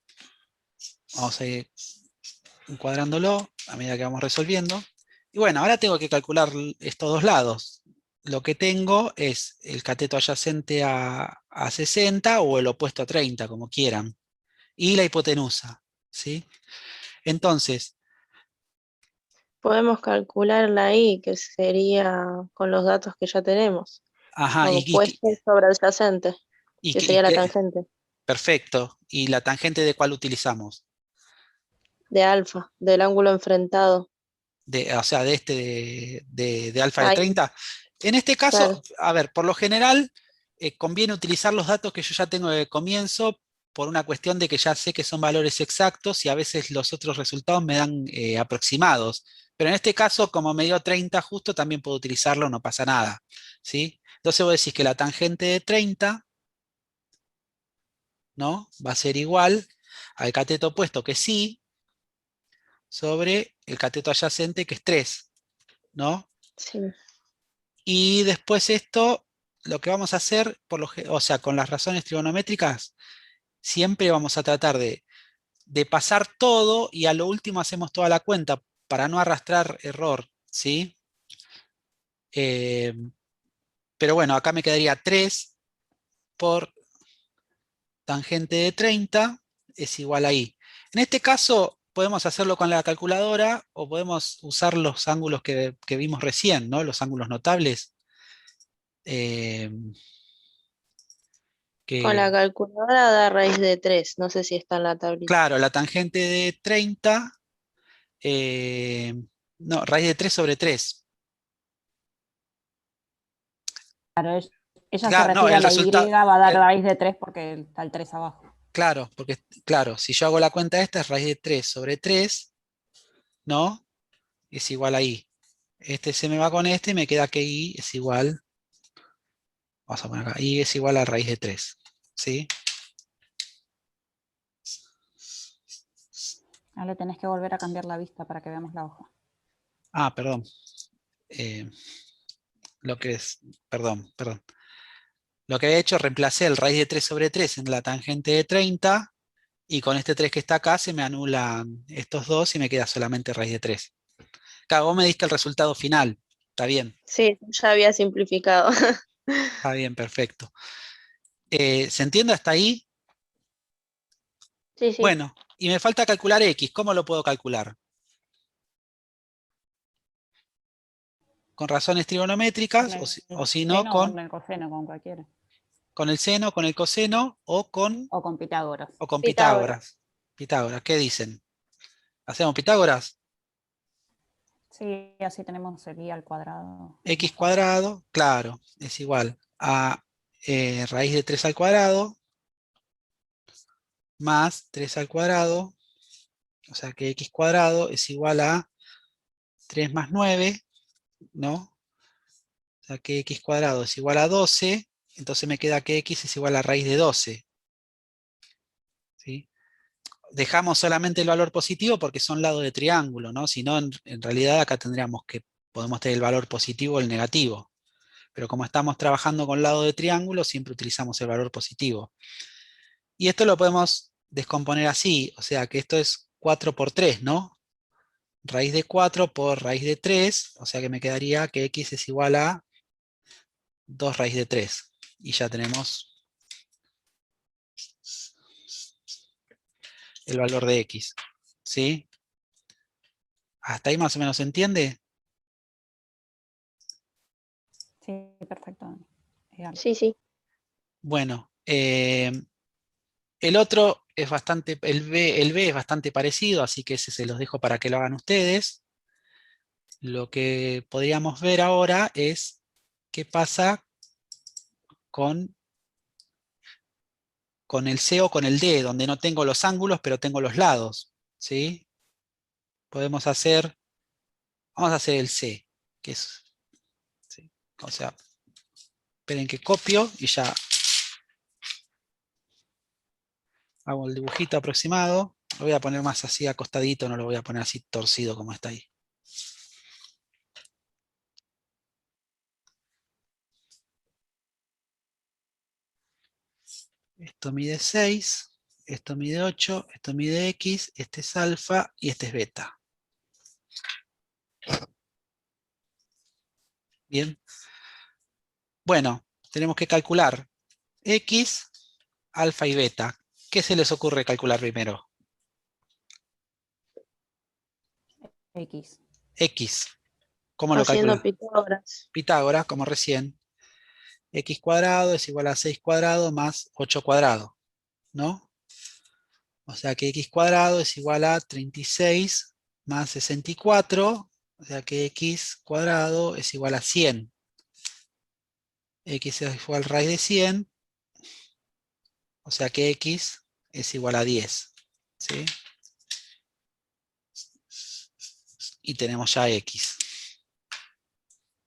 Speaker 1: Vamos a ir encuadrándolo a medida que vamos resolviendo. Y bueno, ahora tengo que calcular estos dos lados. Lo que tengo es el cateto adyacente a 60 o el opuesto a 30, como quieran. Y la hipotenusa, ¿sí? Entonces,
Speaker 2: Podemos calcularla ahí, que sería con los datos que ya tenemos.
Speaker 1: ajá,
Speaker 2: Opuesto sobre adyacente, que sería la
Speaker 1: qué,
Speaker 2: tangente
Speaker 1: perfecto. ¿Y la tangente de cuál utilizamos?
Speaker 2: de alfa, del ángulo enfrentado.
Speaker 1: O sea, de de alfa de
Speaker 2: Ahí,
Speaker 1: 30. En este caso,
Speaker 2: claro.
Speaker 1: a ver, por lo general, conviene utilizar los datos que yo ya tengo de comienzo por una cuestión de que ya sé que son valores exactos y a veces los otros resultados me dan aproximados. Pero en este caso, como me dio 30 justo, también puedo utilizarlo, no pasa nada, ¿sí? Entonces vos decís que la tangente de 30, ¿no? Va a ser igual al cateto opuesto que sí, sobre el cateto adyacente que es 3, ¿no?
Speaker 2: Sí.
Speaker 1: Y después esto, lo que vamos a hacer, o sea, con las razones trigonométricas, siempre vamos a tratar de pasar todo y a lo último hacemos toda la cuenta para no arrastrar error, ¿sí? Eh, pero bueno, acá me quedaría 3 por tangente de 30 es igual a I. En este caso podemos hacerlo con la calculadora o podemos usar los ángulos que vimos recién, ¿no? Los ángulos notables. eh,
Speaker 2: Con
Speaker 1: que,
Speaker 2: la calculadora da raíz de 3, no sé si está en la tablita.
Speaker 1: claro, la tangente de 30, eh, no, raíz de 3 sobre 3.
Speaker 3: Claro, ella se
Speaker 1: Claro, no,
Speaker 3: refiere a
Speaker 1: el
Speaker 3: la Y,
Speaker 1: resultado,
Speaker 3: va a dar raíz de 3 porque está el 3 abajo.
Speaker 1: claro, porque, claro, si yo hago la cuenta esta es raíz de 3 sobre 3, ¿no? Es igual a I. Este se me va con este y me queda que I es igual, vamos a poner acá, I es igual a raíz de 3, ¿sí?
Speaker 3: Ahora tenés que volver a cambiar la vista para que veamos la hoja.
Speaker 1: Ah, perdón. Eh, lo que es, perdón. Lo que había hecho, reemplacé el raíz de 3 sobre 3 en la tangente de 30 y con este 3 que está acá se me anulan estos dos y me queda solamente raíz de 3. Claro, vos me diste el resultado final. Está bien,
Speaker 2: Sí, ya había simplificado.
Speaker 1: está bien, perfecto. ¿Se entiende hasta ahí?
Speaker 2: Sí, sí.
Speaker 1: Bueno, y me falta calcular X. ¿Cómo lo puedo calcular? Con razones
Speaker 3: Con
Speaker 1: trigonométricas
Speaker 3: el
Speaker 1: o si no
Speaker 3: seno o con el coseno, con cualquiera.
Speaker 1: con el seno, con el coseno
Speaker 3: O con Pitágoras.
Speaker 1: o con
Speaker 2: Pitágoras.
Speaker 1: Pitágoras. Pitágoras, ¿qué dicen? ¿Hacemos Pitágoras?
Speaker 3: Sí, así tenemos el I al cuadrado. Es
Speaker 1: X
Speaker 3: más fácil.
Speaker 1: cuadrado, claro, es igual a raíz de 3 al cuadrado más 3 al cuadrado, o sea que X cuadrado es igual a 3 más 9, ¿no? O sea que X cuadrado es igual a 12, entonces me queda que X es igual a raíz de 12, ¿sí? Dejamos solamente el valor positivo porque son lados de triángulo, ¿no? Si no, en realidad acá podemos tener el valor positivo o el negativo. Pero como estamos trabajando con lado de triángulo, siempre utilizamos el valor positivo. Y esto lo podemos descomponer así, o sea que esto es 4 por 3, ¿no? Raíz de 4 por raíz de 3, o sea que me quedaría que X es igual a 2 raíz de 3. Y ya tenemos el valor de X, ¿sí? ¿Hasta ahí más o menos se entiende?
Speaker 3: Sí, perfecto.
Speaker 2: Sí, sí.
Speaker 1: Bueno, el otro es bastante, el B es bastante parecido, así que ese se los dejo para que lo hagan ustedes. Lo que podríamos ver ahora es qué pasa con el C o con el D, donde no tengo los ángulos, pero tengo los lados, ¿sí? Vamos a hacer el C, que es, ¿sí? O sea, esperen que copio y ya hago el dibujito aproximado. Lo voy a poner más así acostadito, no lo voy a poner así torcido como está ahí. Esto mide 6, esto mide 8, esto mide X, este es alfa y este es beta. Bien. Bueno, tenemos que calcular X, alfa y beta. ¿Qué se les ocurre calcular primero?
Speaker 3: X.
Speaker 1: X. ¿Cómo lo
Speaker 2: Haciendo
Speaker 1: calcula?
Speaker 2: Pitágoras.
Speaker 1: Pitágoras, como recién. X cuadrado es igual a 6 cuadrado más 8 cuadrado, ¿no? O sea que X cuadrado es igual a 36 más 64, o sea que X cuadrado es igual a 100. X es igual a raíz de 100, o sea que X es igual a 10, ¿sí? Y tenemos ya X.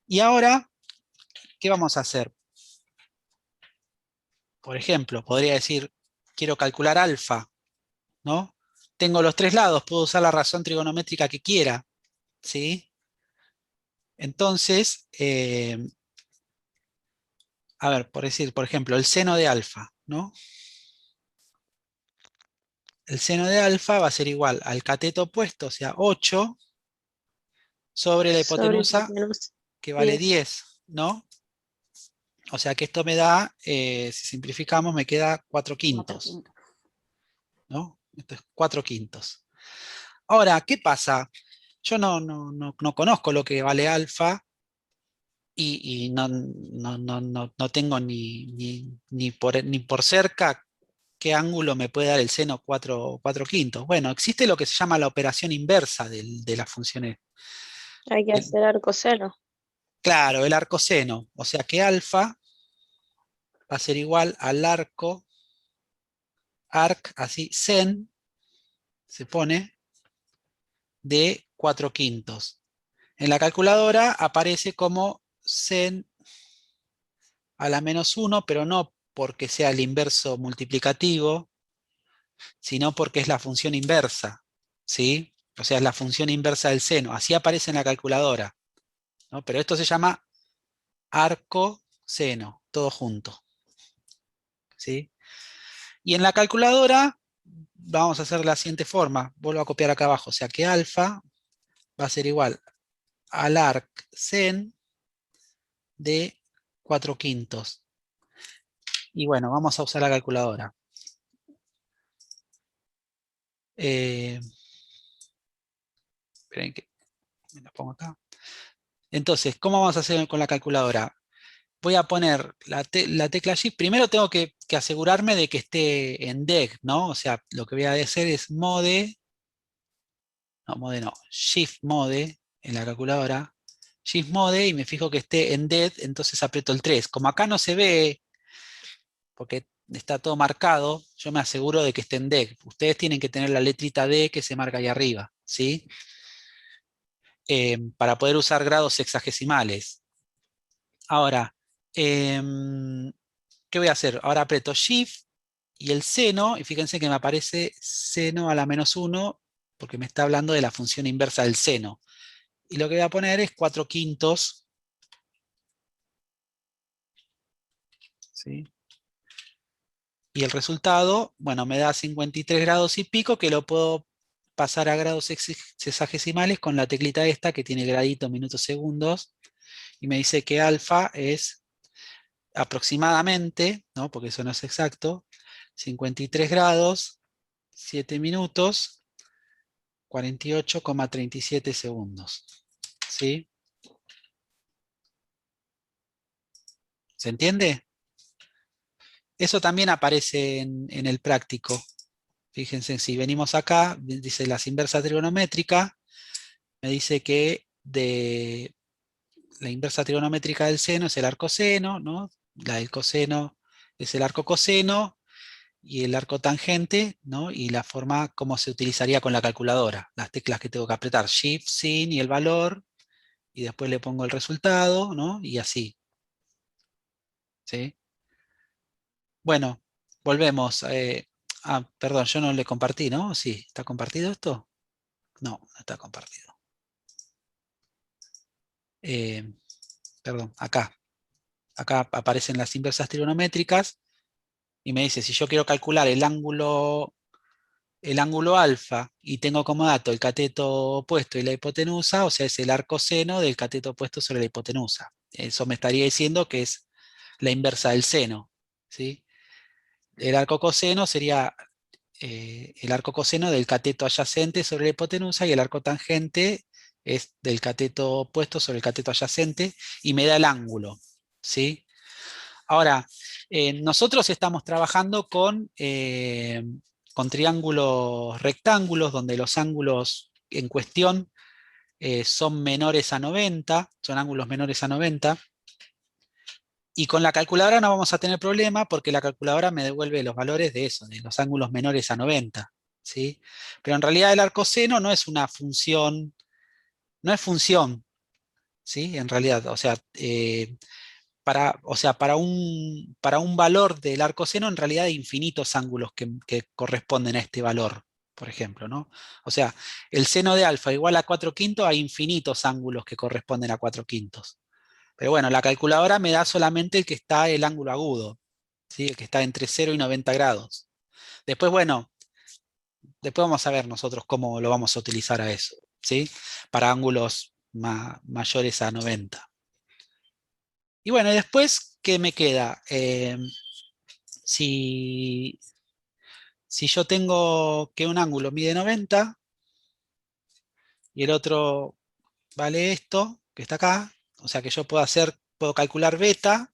Speaker 1: Y ahora, ¿qué vamos a hacer? Por ejemplo, podría decir, quiero calcular alfa, ¿no? Tengo los tres lados, puedo usar la razón trigonométrica que quiera, ¿sí? Entonces, a ver, por decir, por ejemplo, el seno de alfa, ¿no? El seno de alfa va a ser igual al cateto opuesto, o sea, 8, sobre la
Speaker 2: Sobre
Speaker 1: hipotenusa,
Speaker 2: hipotenusa.
Speaker 1: que vale
Speaker 2: 10.
Speaker 1: 10, ¿no? O sea que esto me da, si simplificamos, me queda 4
Speaker 3: 4
Speaker 1: quintos,
Speaker 3: quintos.
Speaker 1: ¿no? Esto es 4 quintos. Ahora, ¿qué pasa? Yo no conozco lo que vale alfa y no tengo ni por cerca qué ángulo me puede dar el seno 4 quintos. Bueno, existe lo que se llama la operación inversa de las funciones.
Speaker 2: Hay que hacer arcoseno.
Speaker 1: Claro, el arcoseno. O sea que alfa va a ser igual al arc, así, sen, se pone, de 4 quintos. En la calculadora aparece como sen a la menos 1, pero no porque sea el inverso multiplicativo, sino porque es la función inversa, ¿sí? O sea, es la función inversa del seno. Así aparece en la calculadora, ¿no? Pero esto se llama arcoseno, todo junto, ¿sí? Y en la calculadora vamos a hacer la siguiente forma. Vuelvo a copiar acá abajo. O sea que alfa va a ser igual al arcsen de 4 quintos. Y bueno, vamos a usar la calculadora. Esperen que me la pongo acá. Entonces, ¿cómo vamos a hacer con la calculadora? Voy a poner la tecla Shift. Primero tengo que asegurarme de que esté en DEG, ¿no? O sea, lo que voy a hacer es Shift Mode en la calculadora. Shift Mode y me fijo que esté en DEG, entonces aprieto el 3. Como acá no se ve, porque está todo marcado, yo me aseguro de que esté en DEG. Ustedes tienen que tener la letrita D que se marca ahí arriba, ¿sí? Para poder usar grados sexagesimales. Ahora, ¿qué voy a hacer? Ahora aprieto Shift y el seno, y fíjense que me aparece seno a la menos 1, porque me está hablando de la función inversa del seno. Y lo que voy a poner es 4 quintos, ¿sí? Y el resultado, bueno, me da 53 grados y pico, que lo puedo pasar a grados sexagesimales con la teclita esta que tiene gradito, minutos, segundos, y me dice que alfa es aproximadamente, ¿no? Porque eso no es exacto, 53 grados, 7 minutos, 48,37 segundos. ¿Sí? ¿Se entiende? Eso también aparece en el práctico. Fíjense, si venimos acá, dice las inversas trigonométricas, me dice que de la inversa trigonométrica del seno es el arcoseno, ¿no? La del coseno es el arco coseno, y el arco tangente, ¿no? Y la forma como se utilizaría con la calculadora. Las teclas que tengo que apretar, Shift, Sin y el valor, y después le pongo el resultado, ¿no? Y así. ¿Sí? Bueno, volvemos. Perdón, yo no le compartí, ¿no? Sí, ¿está compartido esto? No, no está compartido. Eh, Perdón, acá. Acá aparecen las inversas trigonométricas y me dice, si yo quiero calcular el ángulo alfa y tengo como dato el cateto opuesto y la hipotenusa, o sea, es el arcoseno del cateto opuesto sobre la hipotenusa. eso me estaría diciendo que es la inversa del seno, ¿sí? El arco coseno sería el arco coseno del cateto adyacente sobre la hipotenusa, y el arco tangente es del cateto opuesto sobre el cateto adyacente, y me da el ángulo, ¿sí? Ahora, nosotros estamos trabajando con triángulos rectángulos, donde los ángulos en cuestión son menores a 90, son ángulos menores a 90, y con la calculadora no vamos a tener problema, porque la calculadora me devuelve los valores de eso, de los ángulos menores a 90, ¿sí? Pero en realidad el arcoseno no es una función, no es función, ¿sí? En realidad, o sea, para un valor del arcoseno, en realidad hay infinitos ángulos que corresponden a este valor, por ejemplo, ¿no? O sea, el seno de alfa igual a 4/5, hay infinitos ángulos que corresponden a 4/5. Pero bueno, la calculadora me da solamente el que está el ángulo agudo, ¿sí? El que está entre 0 y 90 grados. Después, bueno, después vamos a ver nosotros cómo lo vamos a utilizar a eso, ¿sí? Para ángulos mayores a 90. Y bueno, después, ¿qué me queda? Si, si yo tengo que un ángulo mide 90 y el otro vale esto, que está acá, o sea que yo puedo calcular beta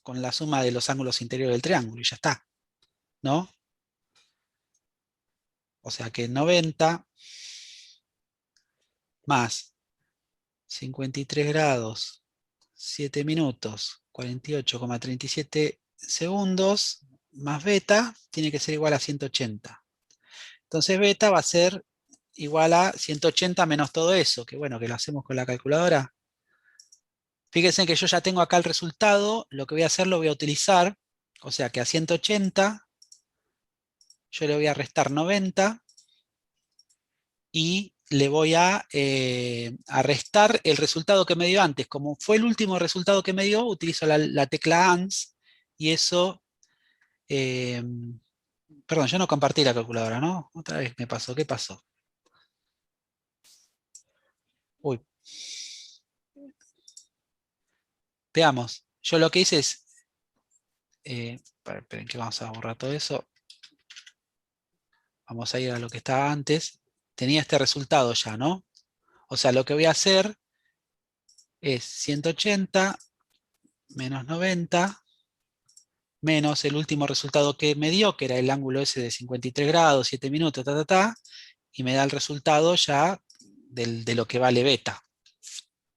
Speaker 1: con la suma de los ángulos interiores del triángulo y ya está, ¿no? O sea que 90 más 53 grados, 7 minutos, 48,37 segundos, más beta, tiene que ser igual a 180. Entonces beta va a ser igual a 180 menos todo eso, que bueno, que lo hacemos con la calculadora. Fíjense que yo ya tengo acá el resultado, lo que voy a hacer lo voy a utilizar, o sea que a 180 yo le voy a restar 90 y le voy a restar el resultado que me dio antes. Como fue el último resultado que me dio, utilizo la tecla ANS, y eso... perdón, yo no compartí la calculadora, ¿no? Otra vez me pasó, ¿qué pasó? Uy, veamos. Yo lo que hice es... esperen que vamos a borrar todo eso. Vamos a ir a lo que estaba antes. Tenía este resultado ya, ¿no? O sea, lo que voy a hacer es 180 menos 90 menos el último resultado que me dio, que era el ángulo ese de 53 grados, 7 minutos, y me da el resultado ya de lo que vale beta.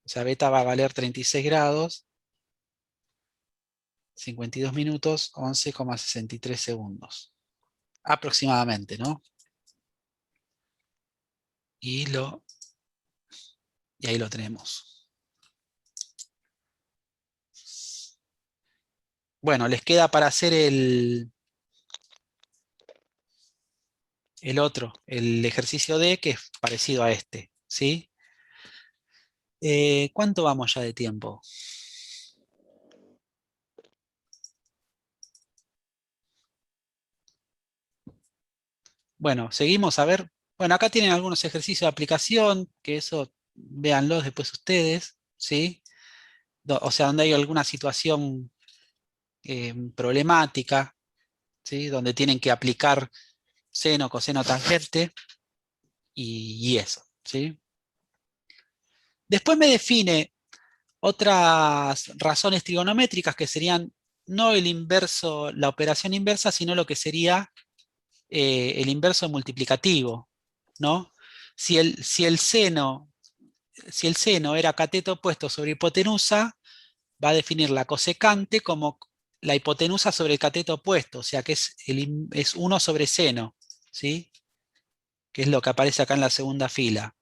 Speaker 1: O sea, beta va a valer 36 grados, 52 minutos, 11,63 segundos. Aproximadamente, ¿no? Y ahí lo tenemos. Bueno, les queda para hacer el otro, el ejercicio D, que es parecido a este, ¿sí? ¿Cuánto vamos ya de tiempo? Bueno, seguimos a ver. Bueno, acá tienen algunos ejercicios de aplicación, que eso véanlos después ustedes, ¿sí? O sea, donde hay alguna situación problemática, ¿sí? Donde tienen que aplicar seno, coseno, tangente y eso, ¿sí? Después me define otras razones trigonométricas que serían no el inverso, la operación inversa, sino lo que sería el inverso multiplicativo, ¿no? Si el seno era cateto opuesto sobre hipotenusa, va a definir la cosecante como la hipotenusa sobre el cateto opuesto, o sea que es 1 sobre seno, ¿sí? Que es lo que aparece acá en la segunda fila.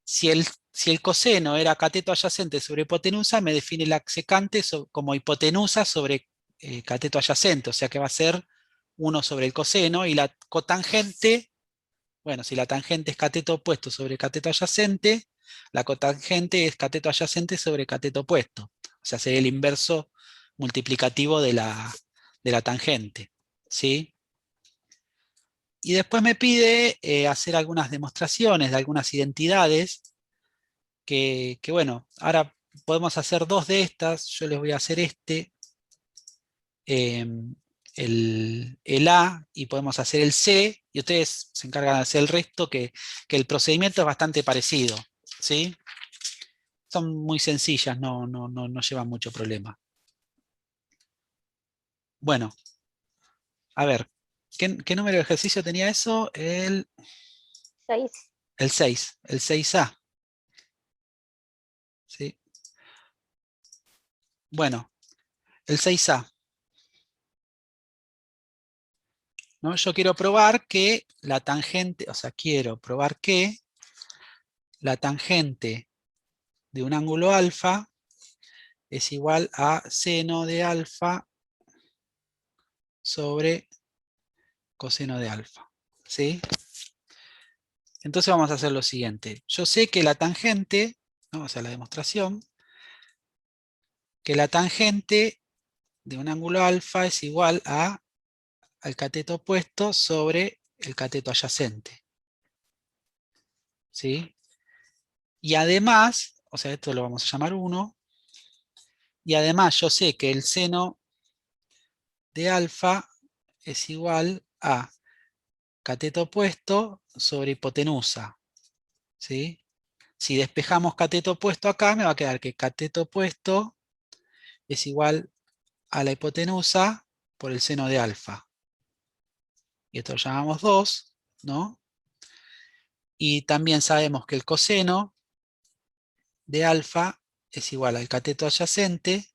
Speaker 1: Si el coseno era cateto adyacente sobre hipotenusa, me define la secante como hipotenusa sobre cateto adyacente, o sea que va a ser 1 sobre el coseno, y la cotangente, bueno, si la tangente es cateto opuesto sobre cateto adyacente, la cotangente es cateto adyacente sobre cateto opuesto, o sea, sería el inverso multiplicativo de la tangente, ¿sí? Y después me pide hacer algunas demostraciones de algunas identidades que bueno, ahora podemos hacer dos de estas. Yo les voy a hacer el A, y podemos hacer el C, y ustedes se encargan de hacer el resto, que el procedimiento es bastante parecido, ¿sí? Son muy sencillas, no llevan mucho problema. Bueno, a ver, ¿qué número de ejercicio tenía eso? El
Speaker 2: 6.
Speaker 1: El 6, el 6A. ¿Sí? Bueno, el 6A. ¿No? Yo quiero probar que la tangente, o sea, quiero probar que la tangente de un ángulo alfa es igual a seno de alfa sobre coseno de alfa. ¿Sí? Entonces vamos a hacer lo siguiente. Yo sé que la tangente, ¿no? O sea, la demostración, que la tangente de un ángulo alfa es igual al cateto opuesto sobre el cateto adyacente. ¿Sí? Y además, o sea, esto lo vamos a llamar 1, y además yo sé que el seno de alfa es igual a cateto opuesto sobre hipotenusa. ¿Sí? Si despejamos cateto opuesto acá, me va a quedar que cateto opuesto es igual a la hipotenusa por el seno de alfa. Y esto lo llamamos 2, ¿no? Y también sabemos que el coseno de alfa es igual al cateto adyacente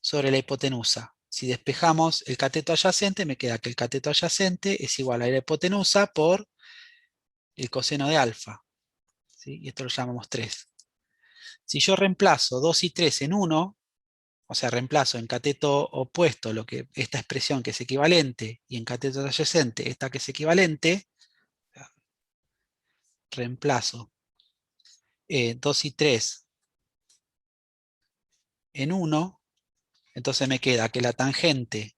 Speaker 1: sobre la hipotenusa. Si despejamos el cateto adyacente, me queda que el cateto adyacente es igual a la hipotenusa por el coseno de alfa. ¿Sí? Y esto lo llamamos 3. Si yo reemplazo 2 y 3 en 1, o sea, reemplazo en cateto opuesto esta expresión que es equivalente, y en cateto adyacente esta que es equivalente, reemplazo 2 y 3 en 1, entonces me queda que la tangente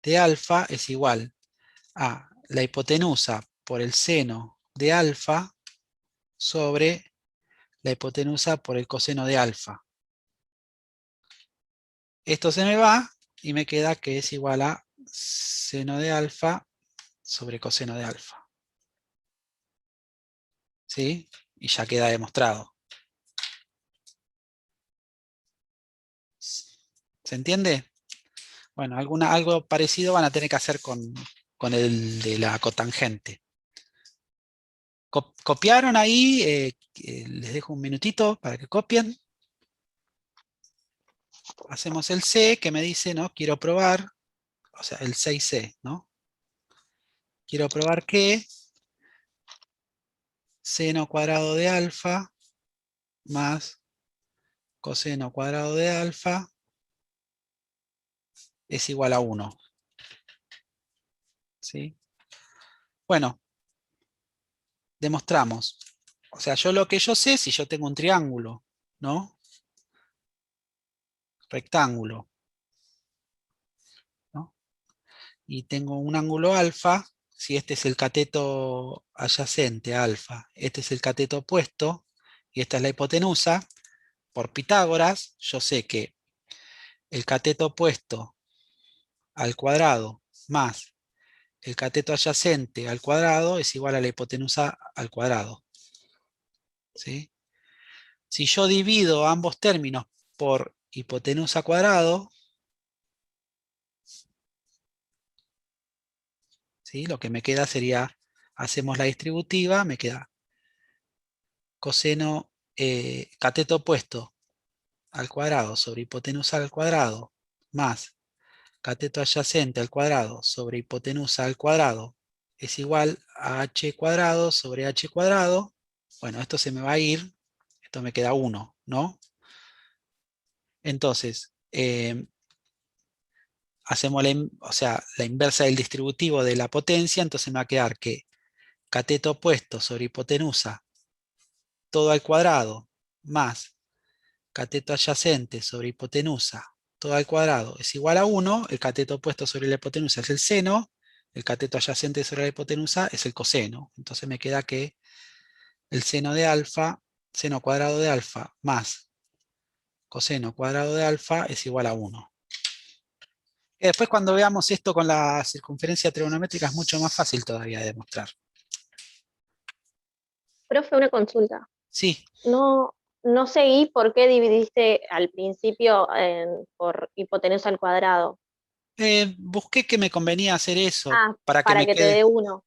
Speaker 1: de alfa es igual a la hipotenusa por el seno de alfa sobre la hipotenusa por el coseno de alfa. Esto se me va y me queda que es igual a seno de alfa sobre coseno de alfa. ¿Sí? Y ya queda demostrado. ¿Se entiende? Bueno, algo parecido van a tener que hacer con el de la cotangente. ¿Copiaron ahí? Les dejo un minutito para que copien. Hacemos el C, que me dice, ¿no? Quiero probar, o sea, el 6C, ¿no? Quiero probar que seno cuadrado de alfa más coseno cuadrado de alfa es igual a 1. ¿Sí? Bueno, demostramos. O sea, lo que yo sé, si yo tengo un triángulo, ¿no? Rectángulo, ¿no? Y tengo un ángulo alfa, si este es el cateto adyacente, alfa, este es el cateto opuesto, y esta es la hipotenusa, por Pitágoras, yo sé que el cateto opuesto al cuadrado más el cateto adyacente al cuadrado es igual a la hipotenusa al cuadrado. ¿Sí? Si yo divido ambos términos por hipotenusa cuadrado, ¿sí? Lo que me queda sería, hacemos la distributiva, me queda coseno, cateto opuesto al cuadrado sobre hipotenusa al cuadrado más cateto adyacente al cuadrado sobre hipotenusa al cuadrado es igual a h cuadrado sobre h cuadrado. Bueno, esto se me va a ir, esto me queda 1, ¿no? Entonces, hacemos la inversa del distributivo de la potencia, entonces me va a quedar que cateto opuesto sobre hipotenusa todo al cuadrado más cateto adyacente sobre hipotenusa todo al cuadrado es igual a 1, el cateto opuesto sobre la hipotenusa es el seno, el cateto adyacente sobre la hipotenusa es el coseno. Entonces me queda que el seno de alfa seno cuadrado de alfa más coseno cuadrado de alfa es igual a 1. Y después cuando veamos esto con la circunferencia trigonométrica es mucho más fácil todavía de demostrar.
Speaker 2: Profe, una consulta.
Speaker 1: Sí,
Speaker 2: No, no seguí por qué dividiste al principio por hipotenusa al cuadrado.
Speaker 1: busqué que me convenía hacer eso
Speaker 2: Ah,
Speaker 1: para que
Speaker 2: para
Speaker 1: me
Speaker 2: que te
Speaker 1: quede,
Speaker 2: dé uno.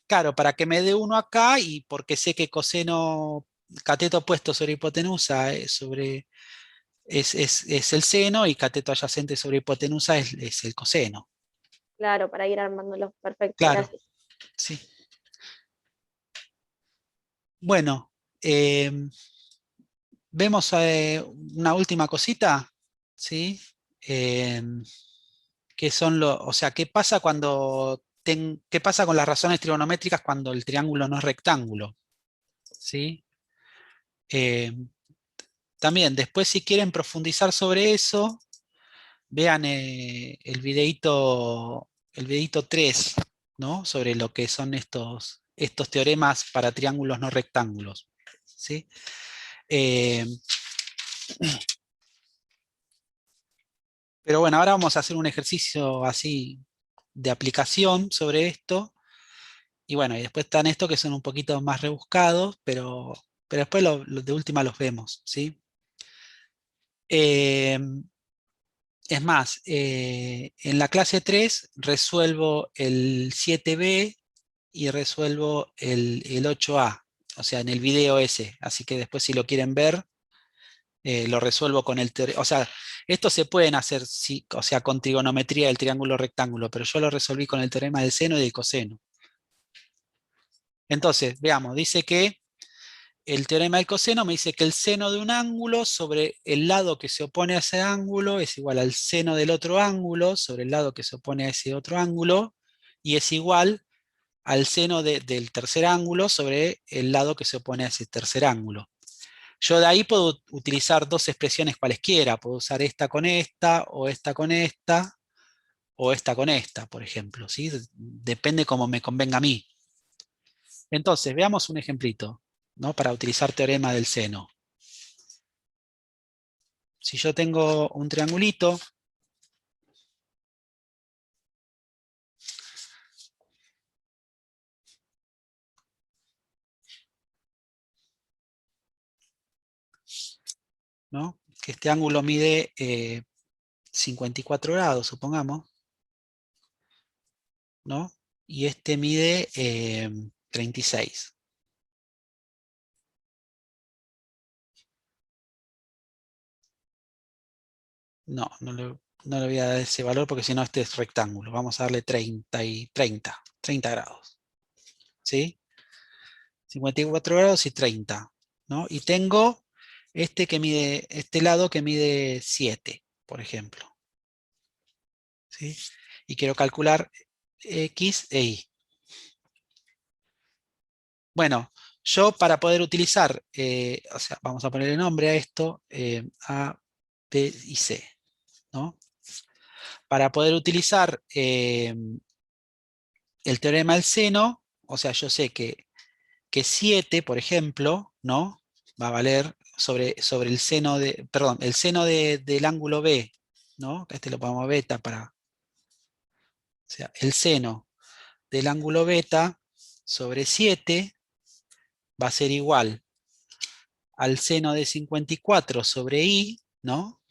Speaker 1: claro, para que me dé 1 acá y porque sé que coseno cateto opuesto sobre hipotenusa es el seno y cateto adyacente sobre hipotenusa es el coseno.
Speaker 2: Claro, para ir armándolo. Perfecto,
Speaker 1: Claro,
Speaker 2: gracias.
Speaker 1: sí. Bueno, eh, vemos una última cosita, ¿sí? Eh, que son o sea, ¿qué pasa qué pasa con las razones trigonométricas cuando el triángulo no es rectángulo? ¿Sí? Eh, también, después si quieren profundizar sobre eso, vean el videíto 3, ¿no? Sobre lo que son estos teoremas para triángulos no rectángulos, ¿sí? Eh, pero bueno, ahora vamos a hacer un ejercicio así de aplicación sobre esto. Y bueno, y después están estos que son un poquito más rebuscados, pero después de última los vemos, ¿sí? Eh, es más, en la clase 3 resuelvo el 7b y resuelvo el 8a, o sea, en el video ese. Así que después si lo quieren ver, lo resuelvo con el teorema. O sea, estos se pueden hacer, sí, o sea, con trigonometría del triángulo rectángulo, pero yo lo resolví con el teorema del seno y del coseno. Entonces, veamos, dice que el teorema del coseno me dice que el seno de un ángulo sobre el lado que se opone a ese ángulo es igual al seno del otro ángulo sobre el lado que se opone a ese otro ángulo y es igual al seno del tercer ángulo sobre el lado que se opone a ese tercer ángulo. Yo de ahí puedo utilizar dos expresiones cualesquiera, puedo usar esta con esta, o esta con esta, o esta con esta, por ejemplo, ¿sí? Depende cómo me convenga a mí. Entonces, veamos un ejemplito, ¿no? Para utilizar teorema del seno. Si yo tengo un triangulito, ¿no? Que este ángulo mide 54 grados, supongamos, ¿no? Y este mide 36. No le voy a dar ese valor porque si no este es rectángulo. Vamos a darle 30 grados. ¿Sí? 54 grados y 30. ¿No? Y tengo este lado que mide 7, por ejemplo. ¿Sí? Y quiero calcular X e Y. Bueno, yo para poder utilizar, o sea, vamos a ponerle nombre a esto, A, B y C, ¿no? Para poder utilizar el teorema del seno, o sea, yo sé que 7, por ejemplo, ¿no? Va a valer sobre el seno perdón, el seno del ángulo B, ¿no? Este lo ponemos beta o sea, el seno del ángulo beta sobre 7 va a ser igual al seno de 54 sobre I, ¿no?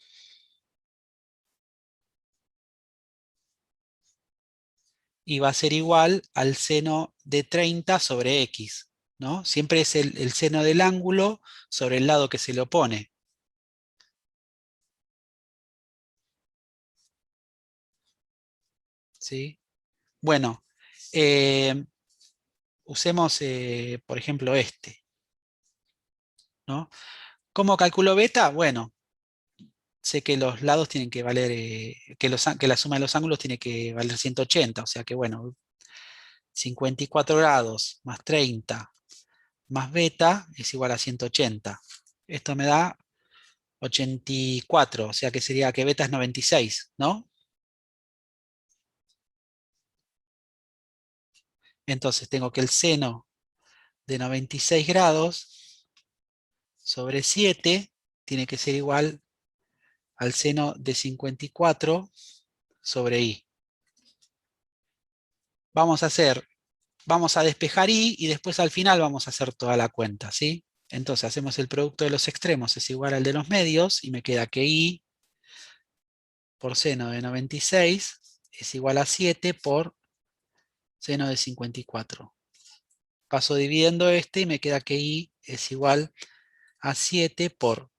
Speaker 1: Y va a ser igual al seno de 30 sobre X, ¿no? Siempre es el seno del ángulo sobre el lado que se le opone. ¿Sí? Bueno, eh, usemos, por ejemplo, este, ¿no? ¿Cómo calculo beta? Bueno, sé que los lados tienen que valer, que la suma de los ángulos tiene que valer 180, o sea que, bueno, 54 grados más 30 más beta es igual a 180. Esto me da 84, o sea que sería que beta es 96, ¿no? Entonces tengo que el seno de 96 grados sobre 7 tiene que ser igual al seno de 54 sobre i. Vamos a despejar i y después al final vamos a hacer toda la cuenta, ¿sí? Entonces hacemos el producto de los extremos es igual al de los medios y me queda que i por seno de 96 es igual a 7 por seno de 54. Paso dividiendo y me queda que i es igual a 7 por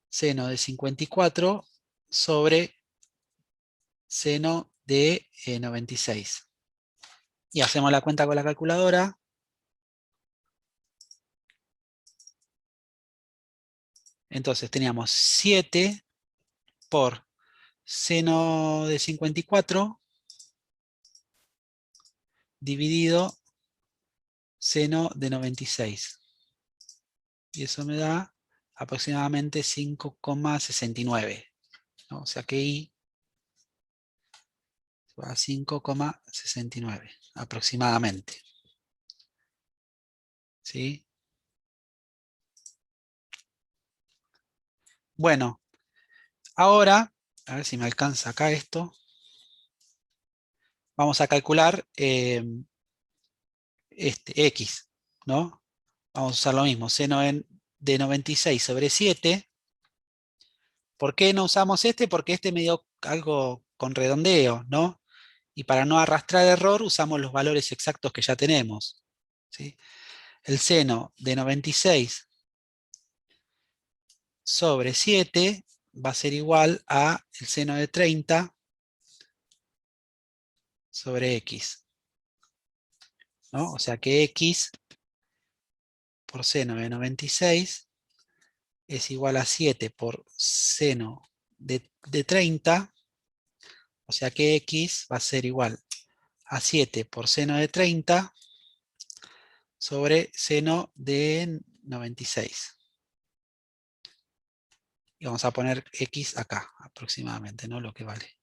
Speaker 1: seno de 54 sobre seno de 96. Y hacemos la cuenta con la calculadora. Entonces teníamos 7 por seno de 54 dividido seno de 96. Y eso me da aproximadamente 5,69. ¿no? O sea que i va a 5,69 aproximadamente. ¿Sí? Bueno, ahora, a ver si me alcanza acá esto. Vamos a calcular x, ¿no? Vamos a usar lo mismo, seno de 96 sobre 7. ¿Por qué no usamos este? Porque este me dio algo con redondeo, ¿no? Y para no arrastrar error usamos los valores exactos que ya tenemos. ¿sí? El seno de 96 sobre 7 va a ser igual a el seno de 30 sobre x. ¿no? O sea que x por seno de 96 es igual a 7 por seno de 30. O sea que x va a ser igual a 7 por seno de 30 sobre seno de 96. Y vamos a poner x acá, aproximadamente, ¿no? Lo que vale.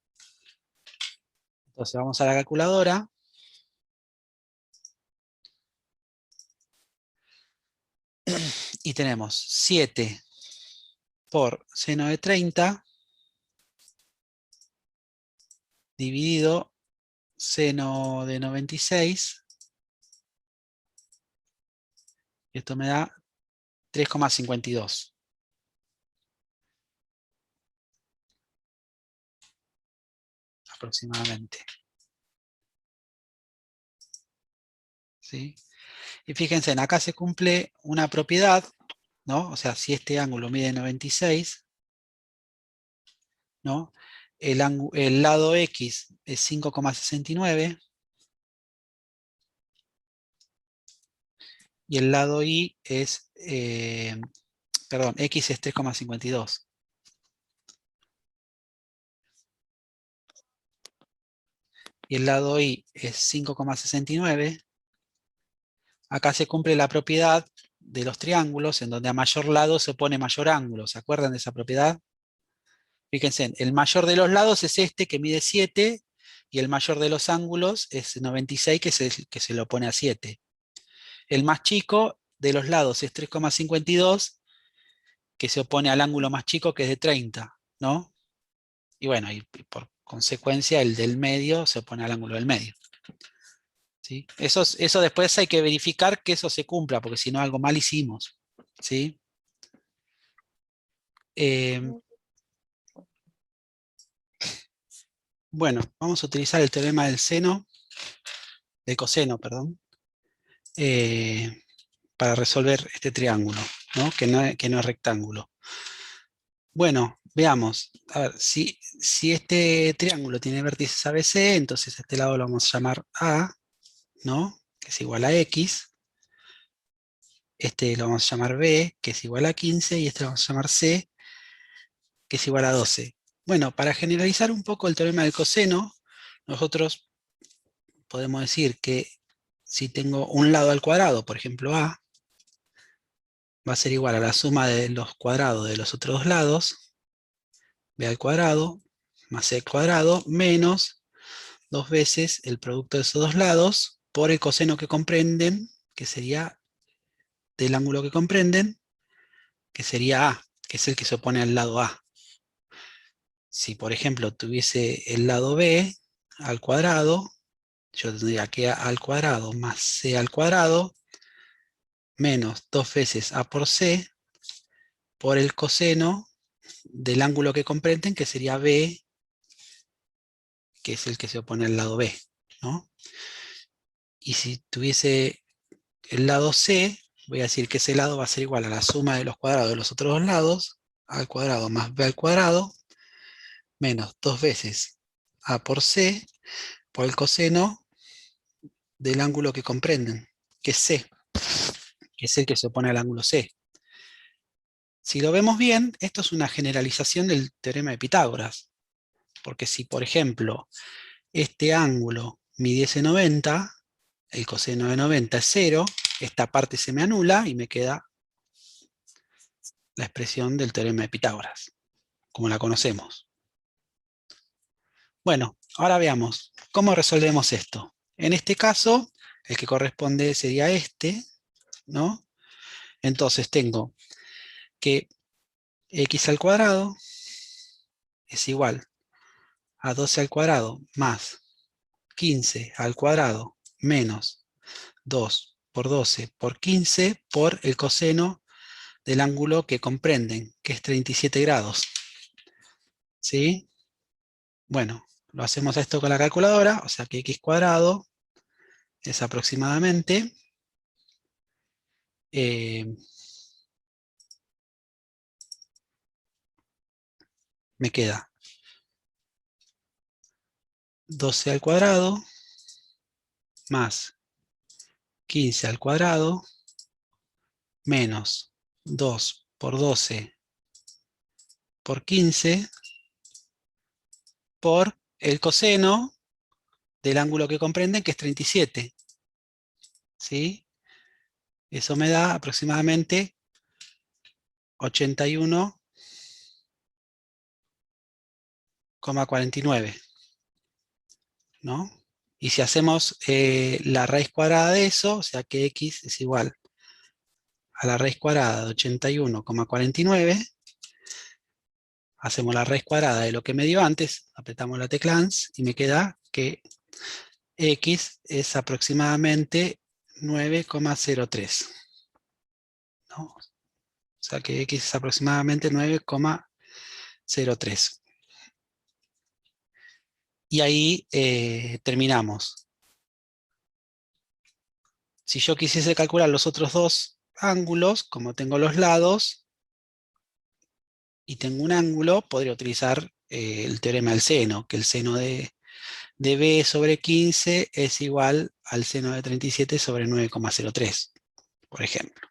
Speaker 1: Entonces vamos a la calculadora. Y tenemos 7 por seno de 30 dividido seno de 96. Y esto me da 3,52. Aproximadamente. ¿Sí? Y fíjense, acá se cumple una propiedad, ¿no? O sea, si este ángulo mide 96, ¿no? El lado X es 5,69 y el lado Y es, perdón, X es 3,52. Y el lado Y es 5,69. Acá se cumple la propiedad de los triángulos, en donde a mayor lado se opone mayor ángulo. ¿Se acuerdan de esa propiedad? Fíjense, el mayor de los lados es este que mide 7, y el mayor de los ángulos es 96 que se lo opone a 7. El más chico de los lados es 3,52 que se opone al ángulo más chico que es de 30, ¿no? Y bueno, y por consecuencia el del medio se opone al ángulo del medio. ¿Sí? Eso después hay que verificar que eso se cumpla, porque si no algo mal hicimos. ¿Sí? Bueno, vamos a utilizar el teorema del coseno, perdón, para resolver este triángulo, ¿no? Que no es rectángulo. Bueno, veamos. A ver, si este triángulo tiene vértices ABC, entonces a este lado lo vamos a llamar A, ¿no? Que es igual a X. Este lo vamos a llamar B, que es igual a 15, y este lo vamos a llamar C, que es igual a 12. Bueno, para generalizar un poco el teorema del coseno, nosotros podemos decir que si tengo un lado al cuadrado, por ejemplo A, va a ser igual a la suma de los cuadrados de los otros dos lados, B al cuadrado más C al cuadrado, menos 2 veces el producto de esos dos lados por el coseno que comprenden, que sería del ángulo que comprenden, que sería A, que es el que se opone al lado A. Si, por ejemplo, tuviese el lado B al cuadrado, yo tendría que A al cuadrado más C al cuadrado menos 2 veces A por C por el coseno del ángulo que comprenden, que sería B, que es el que se opone al lado B, ¿no? Y si tuviese el lado C, voy a decir que ese lado va a ser igual a la suma de los cuadrados de los otros dos lados, A al cuadrado más B al cuadrado, menos 2 veces A por C, por el coseno del ángulo que comprenden, que es C, que es el que se opone al ángulo C. Si lo vemos bien, esto es una generalización del teorema de Pitágoras, porque si, por ejemplo, este ángulo midiese 90, el coseno de 90 es 0, esta parte se me anula y me queda la expresión del teorema de Pitágoras, como la conocemos. Bueno, ahora veamos cómo resolvemos esto. En este caso, el que corresponde sería este, ¿no? Entonces tengo que x al cuadrado es igual a 12 al cuadrado más 15 al cuadrado menos 2 por 12 por 15 por el coseno del ángulo que comprenden, que es 37 grados. ¿Sí? Bueno, lo hacemos esto con la calculadora, o sea que x cuadrado es aproximadamente me queda 12 al cuadrado más 15 al cuadrado menos 2 por 12 por 15 por el coseno del ángulo que comprenden, que es 37. ¿Sí? Eso me da aproximadamente 81,49. ¿No? Y si hacemos la raíz cuadrada de eso, o sea que x es igual a la raíz cuadrada de 81,49, hacemos la raíz cuadrada de lo que me dio antes, apretamos la tecla ANS y me queda que x es aproximadamente 9,03. ¿No? O sea que x es aproximadamente 9,03. Y ahí terminamos. Si yo quisiese calcular los otros dos ángulos, como tengo los lados y tengo un ángulo, podría utilizar el teorema del seno, que el seno de b sobre 15 es igual al seno de 37 sobre 9,03, por ejemplo.